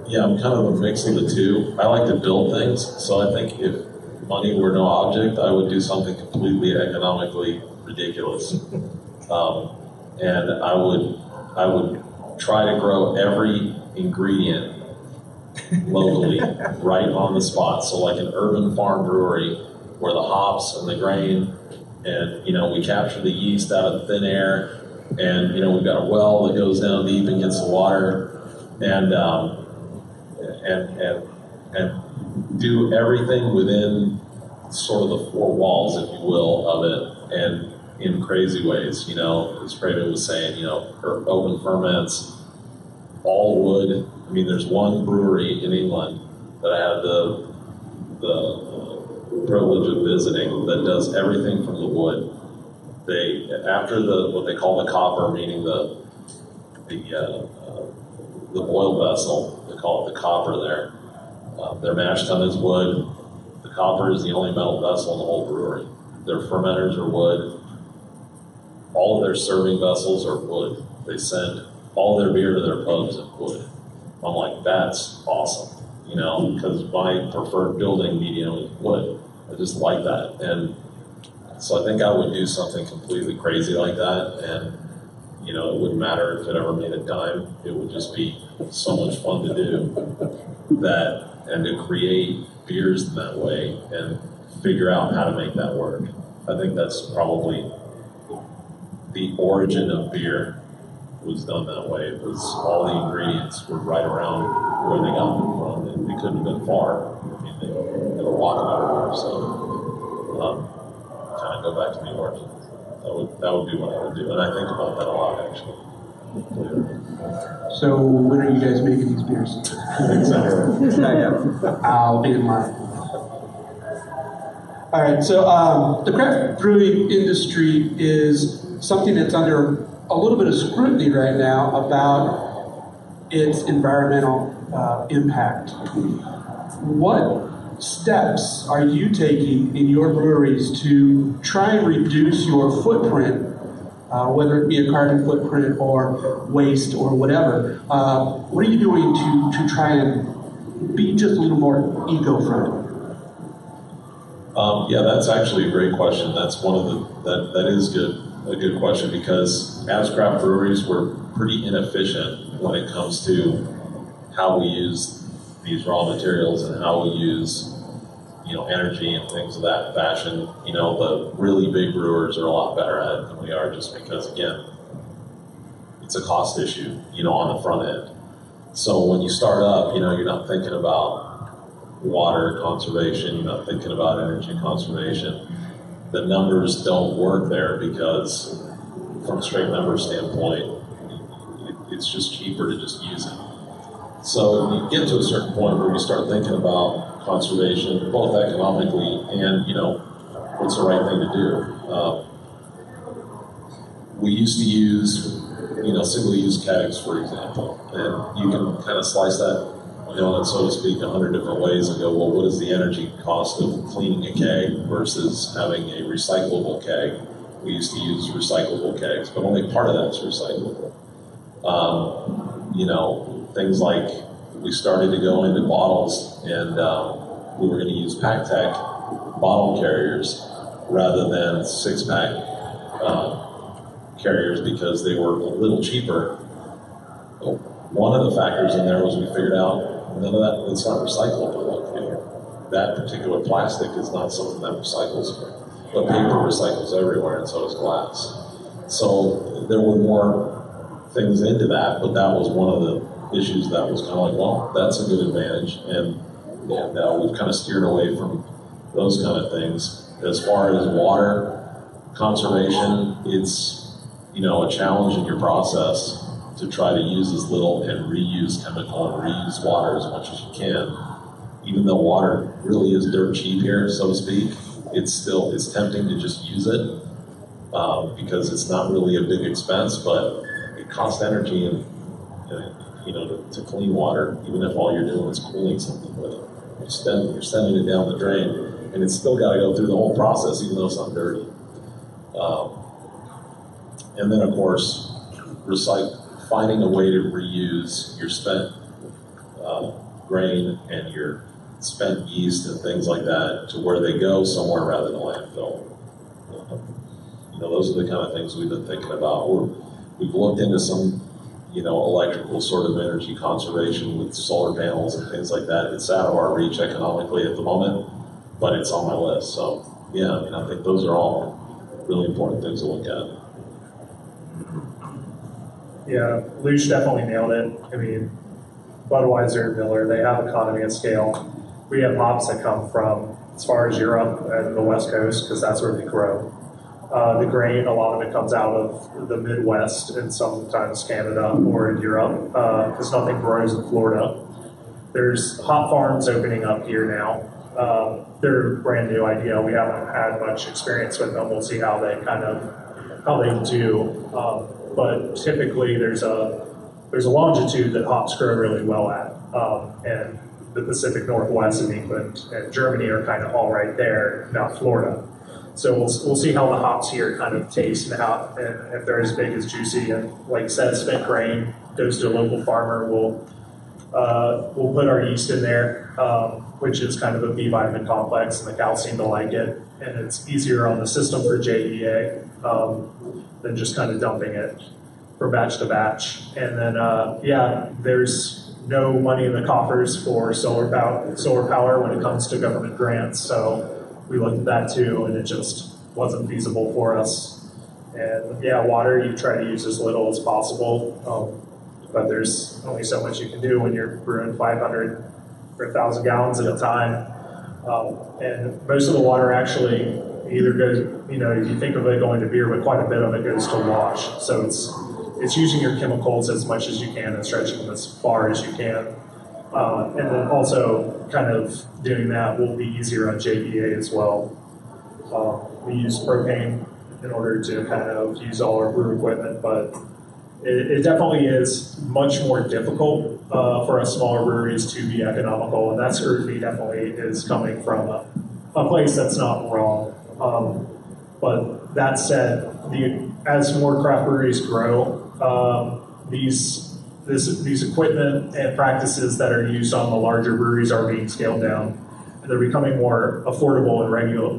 S7: Yeah, I'm kind of a mix of the two. I like to build things, so I think if money were no object, I would do something completely economically ridiculous. And I would try to grow every ingredient locally, right on the spot. So like an urban farm brewery where the hops and the grain, and we capture the yeast out of thin air, and we've got a well that goes down deep and gets the water, and do everything within sort of the four walls, if you will, of it, and in crazy ways. As Craven was saying, open ferments, all wood. I mean, there's one brewery in England that I had the privilege of visiting that does everything from the wood. They, after what they call the copper, meaning the boil vessel, they call it the copper there. Their mash tun is wood. The copper is the only metal vessel in the whole brewery. Their fermenters are wood. All of their serving vessels are wood. They send all their beer to their pubs in wood. I'm like, that's awesome, because my preferred building medium is wood. I just like that. And so I think I would do something completely crazy like that, and it wouldn't matter if it ever made a dime. It would just be so much fun to do that, and to create beers in that way and figure out how to make that work. I think that's probably the origin of beer was done that way. It was all the ingredients were right around where they got them from, and they couldn't have been far. I mean, they were walking everywhere. So kind of go back to the origin. That would be what I would do, and I think about that a lot actually.
S5: So when are you guys making these beers?
S7: Exactly.
S5: I'll be in line. All right, so the craft brewing industry is something that's under a little bit of scrutiny right now about its environmental impact. What steps are you taking in your breweries to try and reduce your footprint, whether it be a carbon footprint or waste or whatever? What are you doing to try and be just a little more eco-friendly?
S7: Yeah, that's actually a great question. That's one of that is a good question, because as craft breweries, we're pretty inefficient when it comes to how we use these raw materials and how we use, energy and things of that fashion. The really big brewers are a lot better at it than we are, just because, again, it's a cost issue, on the front end. So when you start up, you're not thinking about water conservation, you're not thinking about energy conservation. The numbers don't work there because, from a straight number standpoint, it's just cheaper to just use it. So you get to a certain point where you start thinking about conservation, both economically and, what's the right thing to do. we used to use, single-use kegs, for example, and you can kind of slice that, so to speak, 100 different ways and go, well, what is the energy cost of cleaning a keg versus having a recyclable keg? We used to use recyclable kegs, but only part of that's recyclable. Things like we started to go into bottles, and we were going to use PackTech bottle carriers rather than six-pack carriers because they were a little cheaper. One of the factors in there was we figured out none of that, it's not recyclable. Okay? That particular plastic is not something that recycles, but paper recycles everywhere, and so does glass. So there were more things into that, but that was one of the issues that was kind of like, well, that's a good advantage, and we've kind of steered away from those kind of things. As far as water conservation, it's a challenge in your process to try to use as little and reuse chemical and reuse water as much as you can. Even though water really is dirt cheap here, so to speak, it's tempting to just use it because it's not really a big expense, but it costs energy and to clean water, even if all you're doing is cooling something with it. You're sending it down the drain, and it's still got to go through the whole process, even though it's not dirty. And then, of course, finding a way to reuse your spent grain and your spent yeast and things like that to where they go somewhere rather than landfill. Those are the kind of things we've been thinking about. We've looked into some electrical sort of energy conservation with solar panels and things like that. It's out of our reach economically at the moment, but it's on my list. So, I think those are all really important things to look at.
S1: Yeah, Luce definitely nailed it. I mean, Budweiser, Miller, they have economy of scale. We have hops that come from as far as Europe and the West Coast because that's where they grow. The grain, a lot of it comes out of the Midwest and sometimes Canada or in Europe because nothing grows in Florida. There's hop farms opening up here now. They're a brand new idea. We haven't had much experience with them. We'll see how they do. But typically there's a longitude that hops grow really well at. And the Pacific Northwest and England and Germany are kind of all right there, not Florida. So we'll see how the hops here kind of taste and if they're as big as juicy. And like I said, spent grain goes to a local farmer. We'll put our yeast in there, which is kind of a B vitamin complex, and the cows seem to like it. And it's easier on the system for JEA than just kind of dumping it from batch to batch. And then, there's no money in the coffers for solar power when it comes to government grants. So we looked at that too, and it just wasn't feasible for us. And water, you try to use as little as possible, but there's only so much you can do when you're brewing 500 or 1,000 gallons at a time. And most of the water actually either goes, if you think of it going to beer, but quite a bit of it goes to wash. So it's using your chemicals as much as you can and stretching them as far as you can. And then also kind of doing that will be easier on JEA as well. We use propane in order to kind of use all our brew equipment, but it definitely is much more difficult for us smaller breweries to be economical, and that certainly definitely is coming from a place that's not wrong. But that said, as more craft breweries grow, these equipment and practices that are used on the larger breweries are being scaled down, and they're becoming more affordable and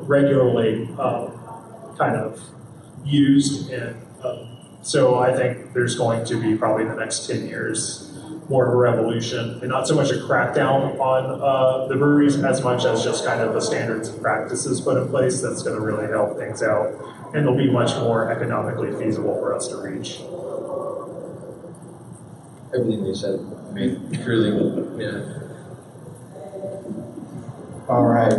S1: regularly kind of used. And so I think there's going to be probably in the next 10 years more of a revolution, and not so much a crackdown on the breweries as much as just kind of the standards and practices put in place that's going to really help things out, and it'll be much more economically feasible for us to reach.
S6: Everything they said, I mean, truly, yeah.
S5: All right.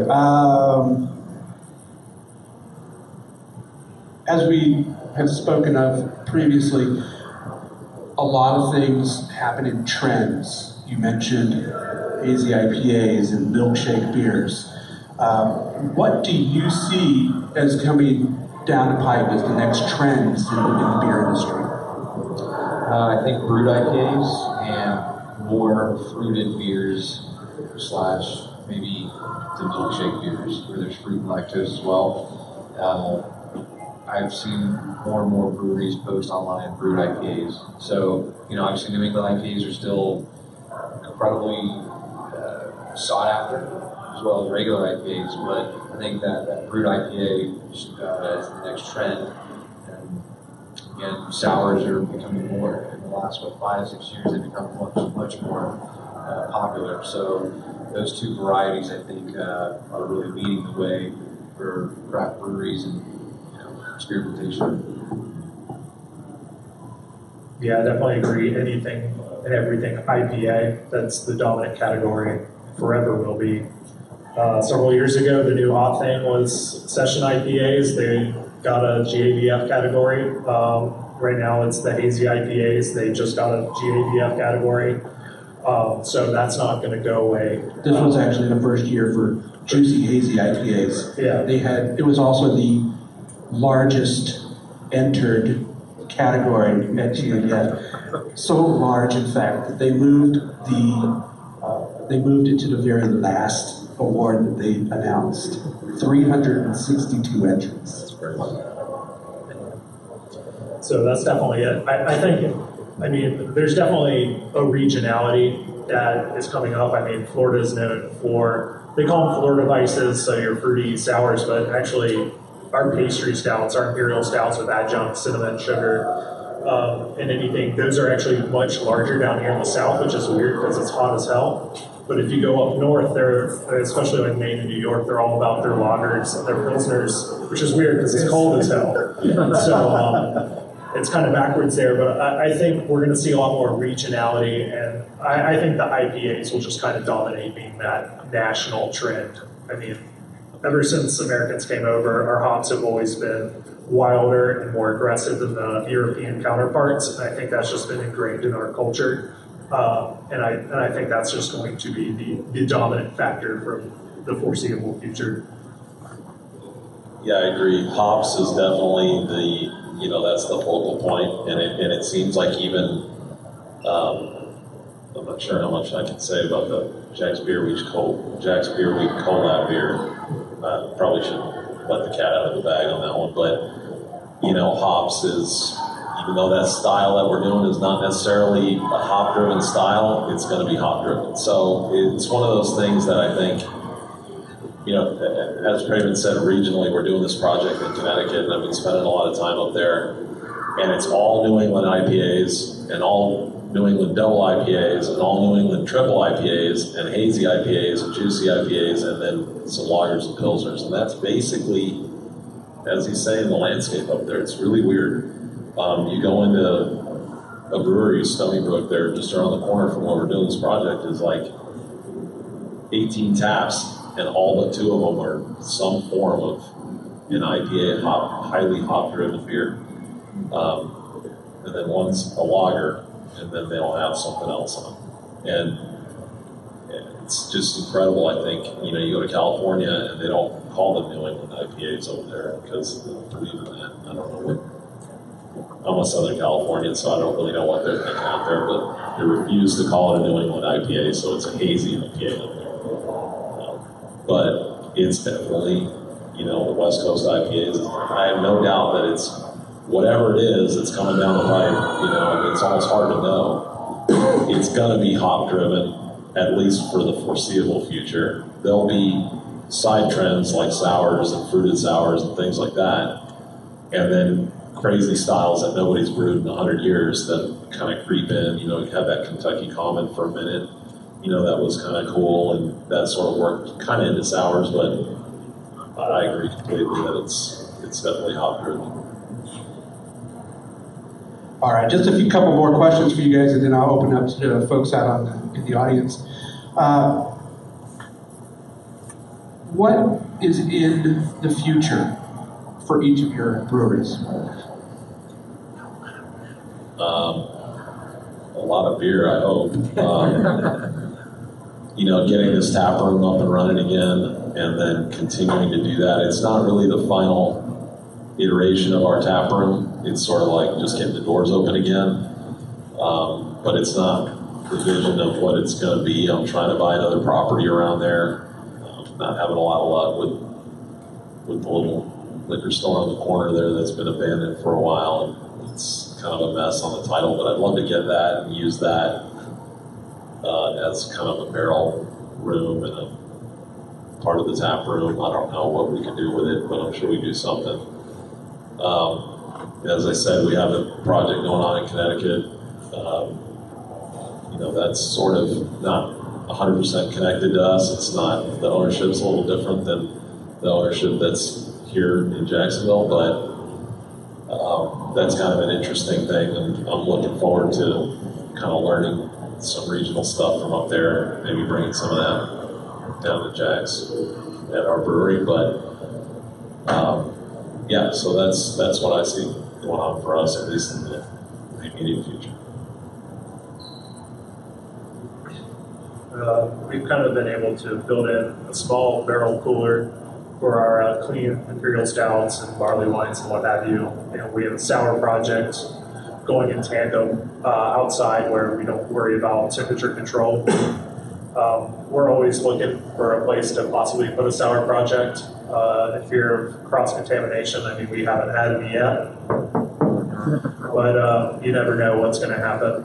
S5: As we have spoken of previously, a lot of things happen in trends. You mentioned hazy IPAs and milkshake beers. What do you see as coming down the pipe as the next trends in the beer industry?
S6: I think brewed IPAs and more fruited beers slash maybe the milkshake beers where there's fruit and lactose as well. I've seen more and more breweries post online brewed IPAs. So, obviously New England IPAs are still incredibly sought after, as well as regular IPAs, but I think that brewed IPA is the next trend. And again, sours are becoming more, in the last, 5-6 years, they've become much more popular. So those two varieties, I think, are really leading the way for craft breweries and experimentation.
S1: Yeah, I definitely agree. Anything and everything IPA, that's the dominant category, forever will be. Several years ago, the new hot thing was session IPAs. They got a GABF category. Right now it's the hazy IPAs. They just got a GABF category. So that's not going to go away.
S5: This was actually the first year for juicy hazy IPAs.
S1: Yeah.
S5: It was also the largest entered category at GABF. So large, in fact, that they moved it to the very last award that they announced. 362 entries. That's very much.
S1: So that's definitely it. I mean, there's definitely a regionality that is coming up. I mean, Florida is known for, they call them Florida vices, so your fruity sours, but actually our pastry stouts, our imperial stouts with adjunct cinnamon, sugar, and anything, those are actually much larger down here in the south, which is weird because it's hot as hell. But if you go up north, especially in Maine and New York, they're all about their lagers and their pilsners, which is weird because it's cold as hell. So it's kind of backwards there, but I think we're going to see a lot more regionality, and I think the IPAs will just kind of dominate being that national trend. I mean, ever since Americans came over, our hops have always been wilder and more aggressive than the European counterparts, and I think that's just been ingrained in our culture. And I think that's just going to be the dominant factor for the foreseeable future.
S7: Yeah, I agree. Hops is definitely that's the focal point, and it seems like even, I'm not sure how much I can say about the Jax Beer Week collab beer. Probably shouldn't let the cat out of the bag on that one, but hops is, even though that style that we're doing is not necessarily a hop-driven style, it's going to be hop-driven. So it's one of those things that I think, as Craven said, regionally, we're doing this project in Connecticut, and I've been spending a lot of time up there, and it's all New England IPAs, and all New England double IPAs, and all New England triple IPAs, and hazy IPAs, and juicy IPAs, and then some lagers and pilsners. And that's basically, as he's saying, the landscape up there. It's really weird. You go into a brewery, Stony Brook, there, just around the corner from where we're doing this project, is like 18 taps, and all but 2 of them are some form of an IPA, highly hop-driven beer. And then one's a lager, and then they'll have something else on it. And it's just incredible, I think. You go to California, and they don't call them New England IPAs over there because they don't believe in that. I don't know what. I'm a Southern Californian, so I don't really know what they're thinking out there, but they refuse to call it a New England IPA, so it's a hazy IPA up there. But it's definitely, the West Coast IPAs. I have no doubt that it's whatever it is that's coming down the pipe. It's almost hard to know. It's going to be hop driven, at least for the foreseeable future. There'll be side trends like sours and fruited sours and things like that, and then crazy styles that nobody's brewed in 100 years that kind of creep in. You had that Kentucky Common for a minute. That was kind of cool, and that sort of worked kind of into sours, but I agree completely that it's definitely hop driven.
S5: All right, just a couple more questions for you guys, and then I'll open up to the folks out in the audience. What is in the future for each of your breweries?
S7: A lot of beer, I hope. Getting this tap room up and running again, and then continuing to do that. It's not really the final iteration of our tap room. It's sort of like just getting the doors open again. But it's not the vision of what it's going to be. I'm trying to buy another property around there. Not having a lot of luck with the little liquor store on the corner there that's been abandoned for a while. It's kind of a mess on the title, but I'd love to get that and use that as kind of a barrel room and a part of the tap room. I don't know what we can do with it, but I'm sure we do something. As I said, we have a project going on in Connecticut. That's sort of not 100% connected to us. It's not, the ownership's a little different than the ownership that's here in Jacksonville, but that's kind of an interesting thing, and I'm looking forward to kind of learning some regional stuff from up there, maybe bringing some of that down to Jax at our brewery. But yeah, so that's what I see going on for us, at least in the immediate future.
S1: We've kind of been able to build in a small barrel cooler for our clean imperial stouts and barley wines and what have you. And we have a sour project going in tandem outside where we don't worry about temperature control. We're always looking for a place to possibly put a sour project in fear of cross-contamination. I mean, we haven't had any yet, but you never know what's going to happen.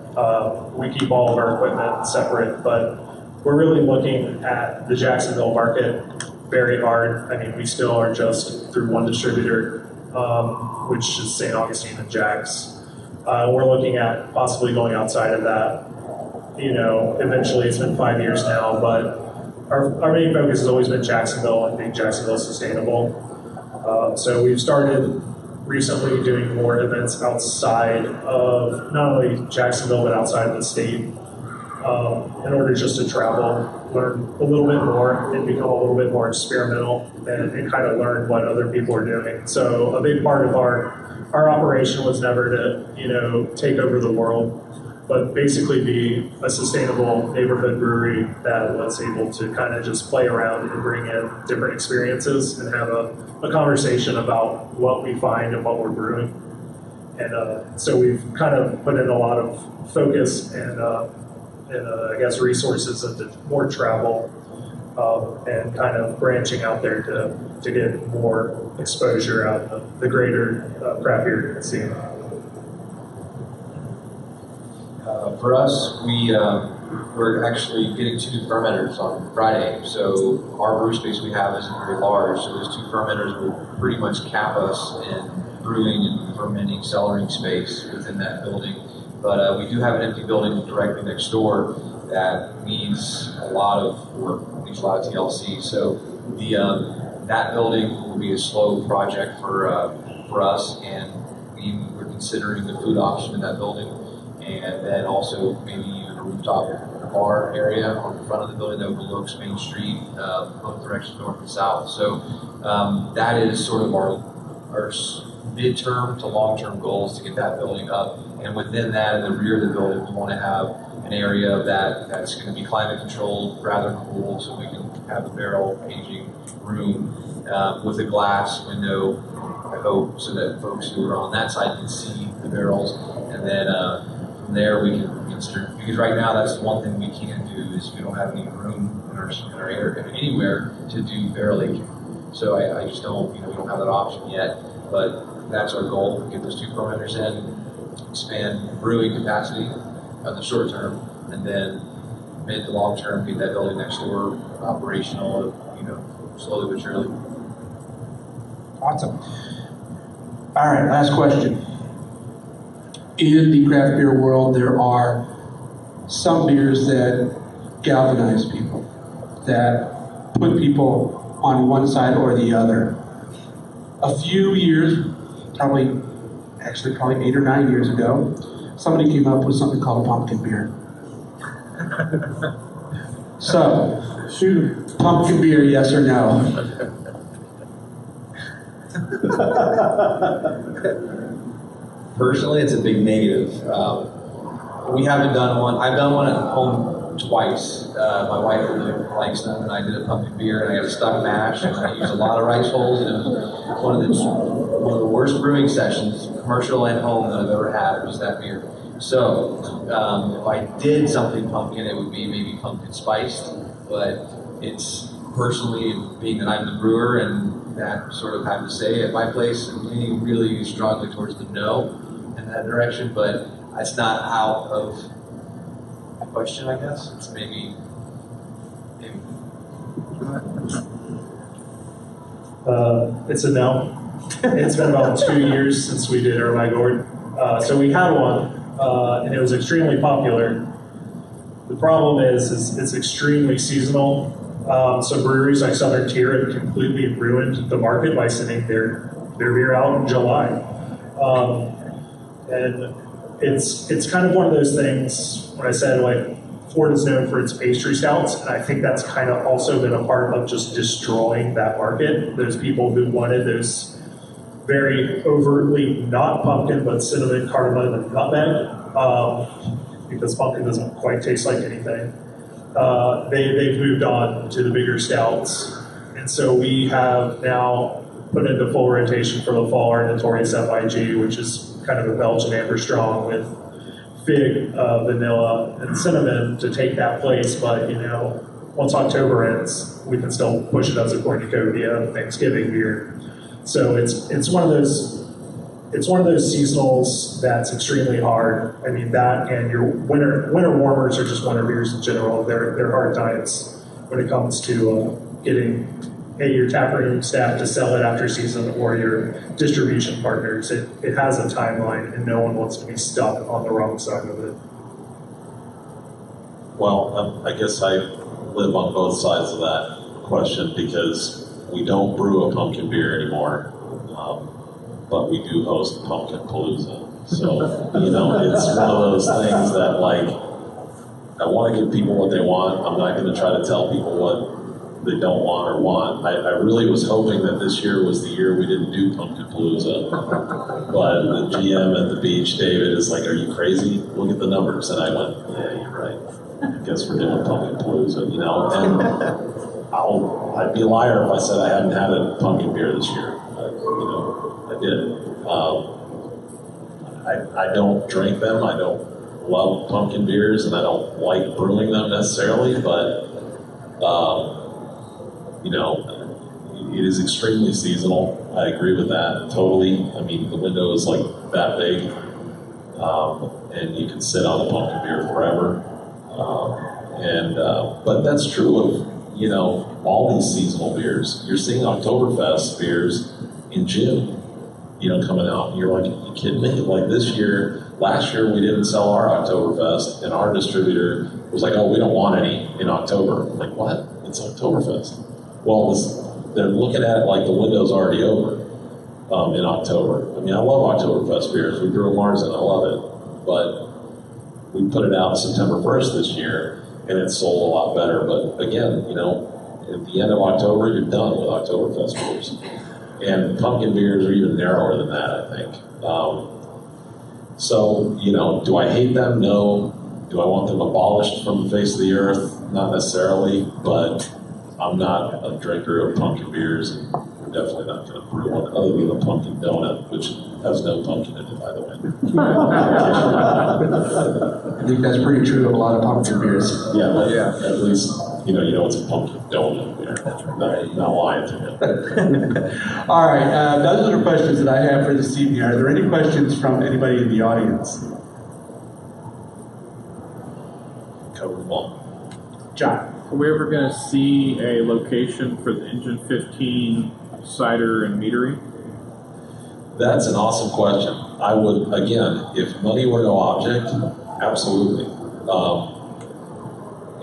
S1: We keep all of our equipment separate, but we're really looking at the Jacksonville market very hard. I mean, we still are just through one distributor, which is St. Augustine and Jax. We're looking at possibly going outside of that. Eventually it's been 5 years now, but our main focus has always been Jacksonville and being Jacksonville sustainable. So we've started recently doing more events outside of not only Jacksonville, but outside of the state. In order just to travel, learn a little bit more, and become a little bit more experimental, and kind of learn what other people are doing. So a big part of our operation was never to take over the world, but basically be a sustainable neighborhood brewery that was able to kind of just play around and bring in different experiences and have a conversation about what we find and what we're brewing. And so we've kind of put in a lot of focus and I guess resources into more travel and kind of branching out there to get more exposure out of the greater craft beer scene.
S6: For us, we're actually getting 2 fermenters on Friday. So our brew space we have isn't very large, so those 2 fermenters will pretty much cap us in brewing and fermenting cellaring space within that building. But we do have an empty building directly next door that needs a lot of work, needs a lot of TLC. So that building will be a slow project for us, and we're considering the food option in that building, and then also maybe even a rooftop bar area on the front of the building that overlooks Main Street, both directions, north and south. So that is sort of our mid-term to long-term goals to get that building up. And within that, in the rear of the building, we want to have an area that's going to be climate controlled, rather cool, so we can have a barrel aging room with a glass window, I hope, so that folks who are on that side can see the barrels. And then from there, we can consider, because right now that's the one thing we can't do is we don't have any room in our area anywhere to do barrel aging. So I just don't, we don't have that option yet. But that's our goal: get those 2 fermenters in, expand brewing capacity on the short term, and then mid to long term, get that building next door operational, slowly but surely.
S5: Awesome. All right, last question. In the craft beer world, there are some beers that galvanize people, that put people on one side or the other. A few years, probably 8 or 9 years ago, somebody came up with something called a pumpkin beer. So, pumpkin beer, yes or no?
S6: Personally, it's a big negative. We haven't done one. I've done one at home twice. My wife really likes them, and I did a pumpkin beer, and I got a stuck mash, and I used a lot of rice holes, and it was one of the worst brewing sessions, commercial and home, that I've ever had. Was that beer. So if I did something pumpkin, it would be maybe pumpkin spiced, but it's personally, being that I'm the brewer and that sort of have to say at my place, I'm leaning really strongly towards the no in that direction, but it's not out of the question, I guess. It's maybe.
S1: It's a no. It's been about 2 years since we did our gourd. So we had one, and it was extremely popular. The problem is it's extremely seasonal. So breweries like Southern Tier have completely ruined the market by sending their beer out in July. And it's kind of one of those things, when I said, like, Ford is known for its pastry stouts, and I think that's kind of also been a part of just destroying that market. Those people who wanted those very overtly not pumpkin, but cinnamon, cardamom, and nutmeg, because pumpkin doesn't quite taste like anything. They've moved on to the bigger stouts. And so we have now put into full rotation for the fall our Notorious FIG, which is kind of a Belgian amber strong with fig, vanilla, and cinnamon to take that place. But, once October ends, we can still push it as a cornucopia Thanksgiving beer. So it's one of those seasonals that's extremely hard. I mean, that and your winter warmers are just winter beers in general. They're hard times when it comes to getting your taproom staff to sell it after season, or your distribution partners. It has a timeline, and no one wants to be stuck on the wrong side of it.
S7: Well, I guess I live on both sides of that question, because we don't brew a pumpkin beer anymore, but we do host Pumpkin Palooza. So, it's one of those things that, like, I want to give people what they want. I'm not going to try to tell people what they don't want or want. I really was hoping that this year was the year we didn't do Pumpkin Palooza. But the GM at the beach, David, is like, "Are you crazy? Look at the numbers." And I went, "Yeah, you're right. I guess we're doing Pumpkin Palooza," and I'd be a liar if I said I hadn't had a pumpkin beer this year. I did. I don't drink them. I don't love pumpkin beers, and I don't like brewing them necessarily, but it is extremely seasonal. I agree with that totally. I mean, the window is like that big, and you can sit on a pumpkin beer forever. But that's true of all these seasonal beers. You're seeing Oktoberfest beers in June, coming out. And you're like, "Are you kidding me?" Like last year we didn't sell our Oktoberfest, and our distributor was like, "Oh, we don't want any in October." I'm like, "What? It's Oktoberfest." Well, they're looking at it like the window's already over in October. I mean, I love Oktoberfest beers. We brew Marzen, I love it. But we put it out September 1st this year, and it sold a lot better. But again, at the end of October, you're done with Oktoberfest beers. And pumpkin beers are even narrower than that, I think. So, do I hate them? No. Do I want them abolished from the face of the earth? Not necessarily, but I'm not a drinker of pumpkin beers, and we're definitely not going to brew one other than a pumpkin donut, which has no pumpkin in it, by the way.
S5: I think that's pretty true of a lot of pumpkin beers.
S7: Yeah, but at least you know it's a pumpkin donut beer. Not lying to you.
S5: All right, those are the questions that I have for this evening. Are there any questions from anybody in the audience?
S7: Cover them all.
S5: John.
S8: Are we ever going to see a location for the Engine 15 cider and meadery?
S7: That's an awesome question. I would, again, if money were no object, absolutely.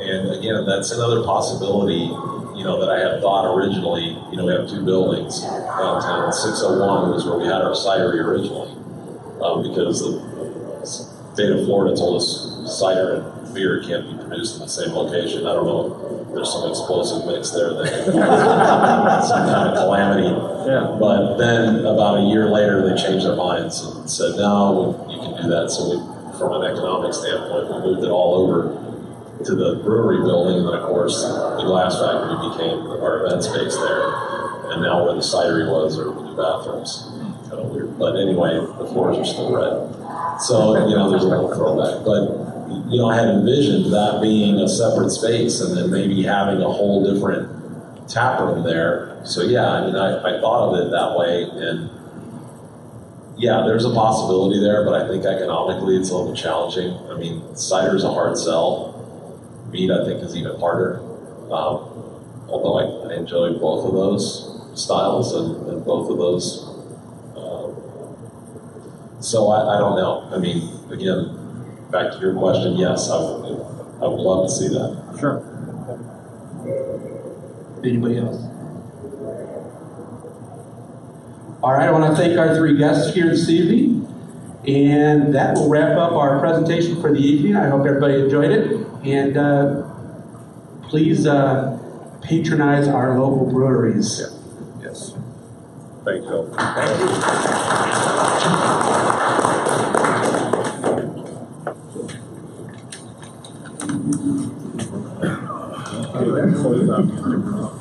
S7: And again, that's another possibility, that I had thought originally. We have two buildings downtown. 601 was where we had our cidery originally, because the state of Florida told us cider and beer can't be produced in the same location. I don't know if there's some explosive mix there that some kind of calamity.
S8: Yeah.
S7: But then about a year later, they changed their minds and said, "No, you can do that." So from an economic standpoint, we moved it all over to the brewery building, and then of course the glass factory became our event space there. And now where the cidery was are the new bathrooms. Kind of weird. But anyway, the floors are still red. So, there's a little throwback. But, I had envisioned that being a separate space and then maybe having a whole different tap room there. So yeah, I thought of it that way, and yeah, there's a possibility there, but I think economically it's a little bit challenging. I mean, cider is a hard sell. Mead, I think, is even harder. Although I enjoy both of those styles and both of those. So I don't know. I mean, again, back to your question, yes, I would love to see that.
S8: Sure.
S5: Anybody else? All right, I want to thank our three guests here this evening. And that will wrap up our presentation for the evening. I hope everybody enjoyed it. And please patronize our local breweries.
S7: Yes. Thank you.
S5: Thank you.
S8: Close out.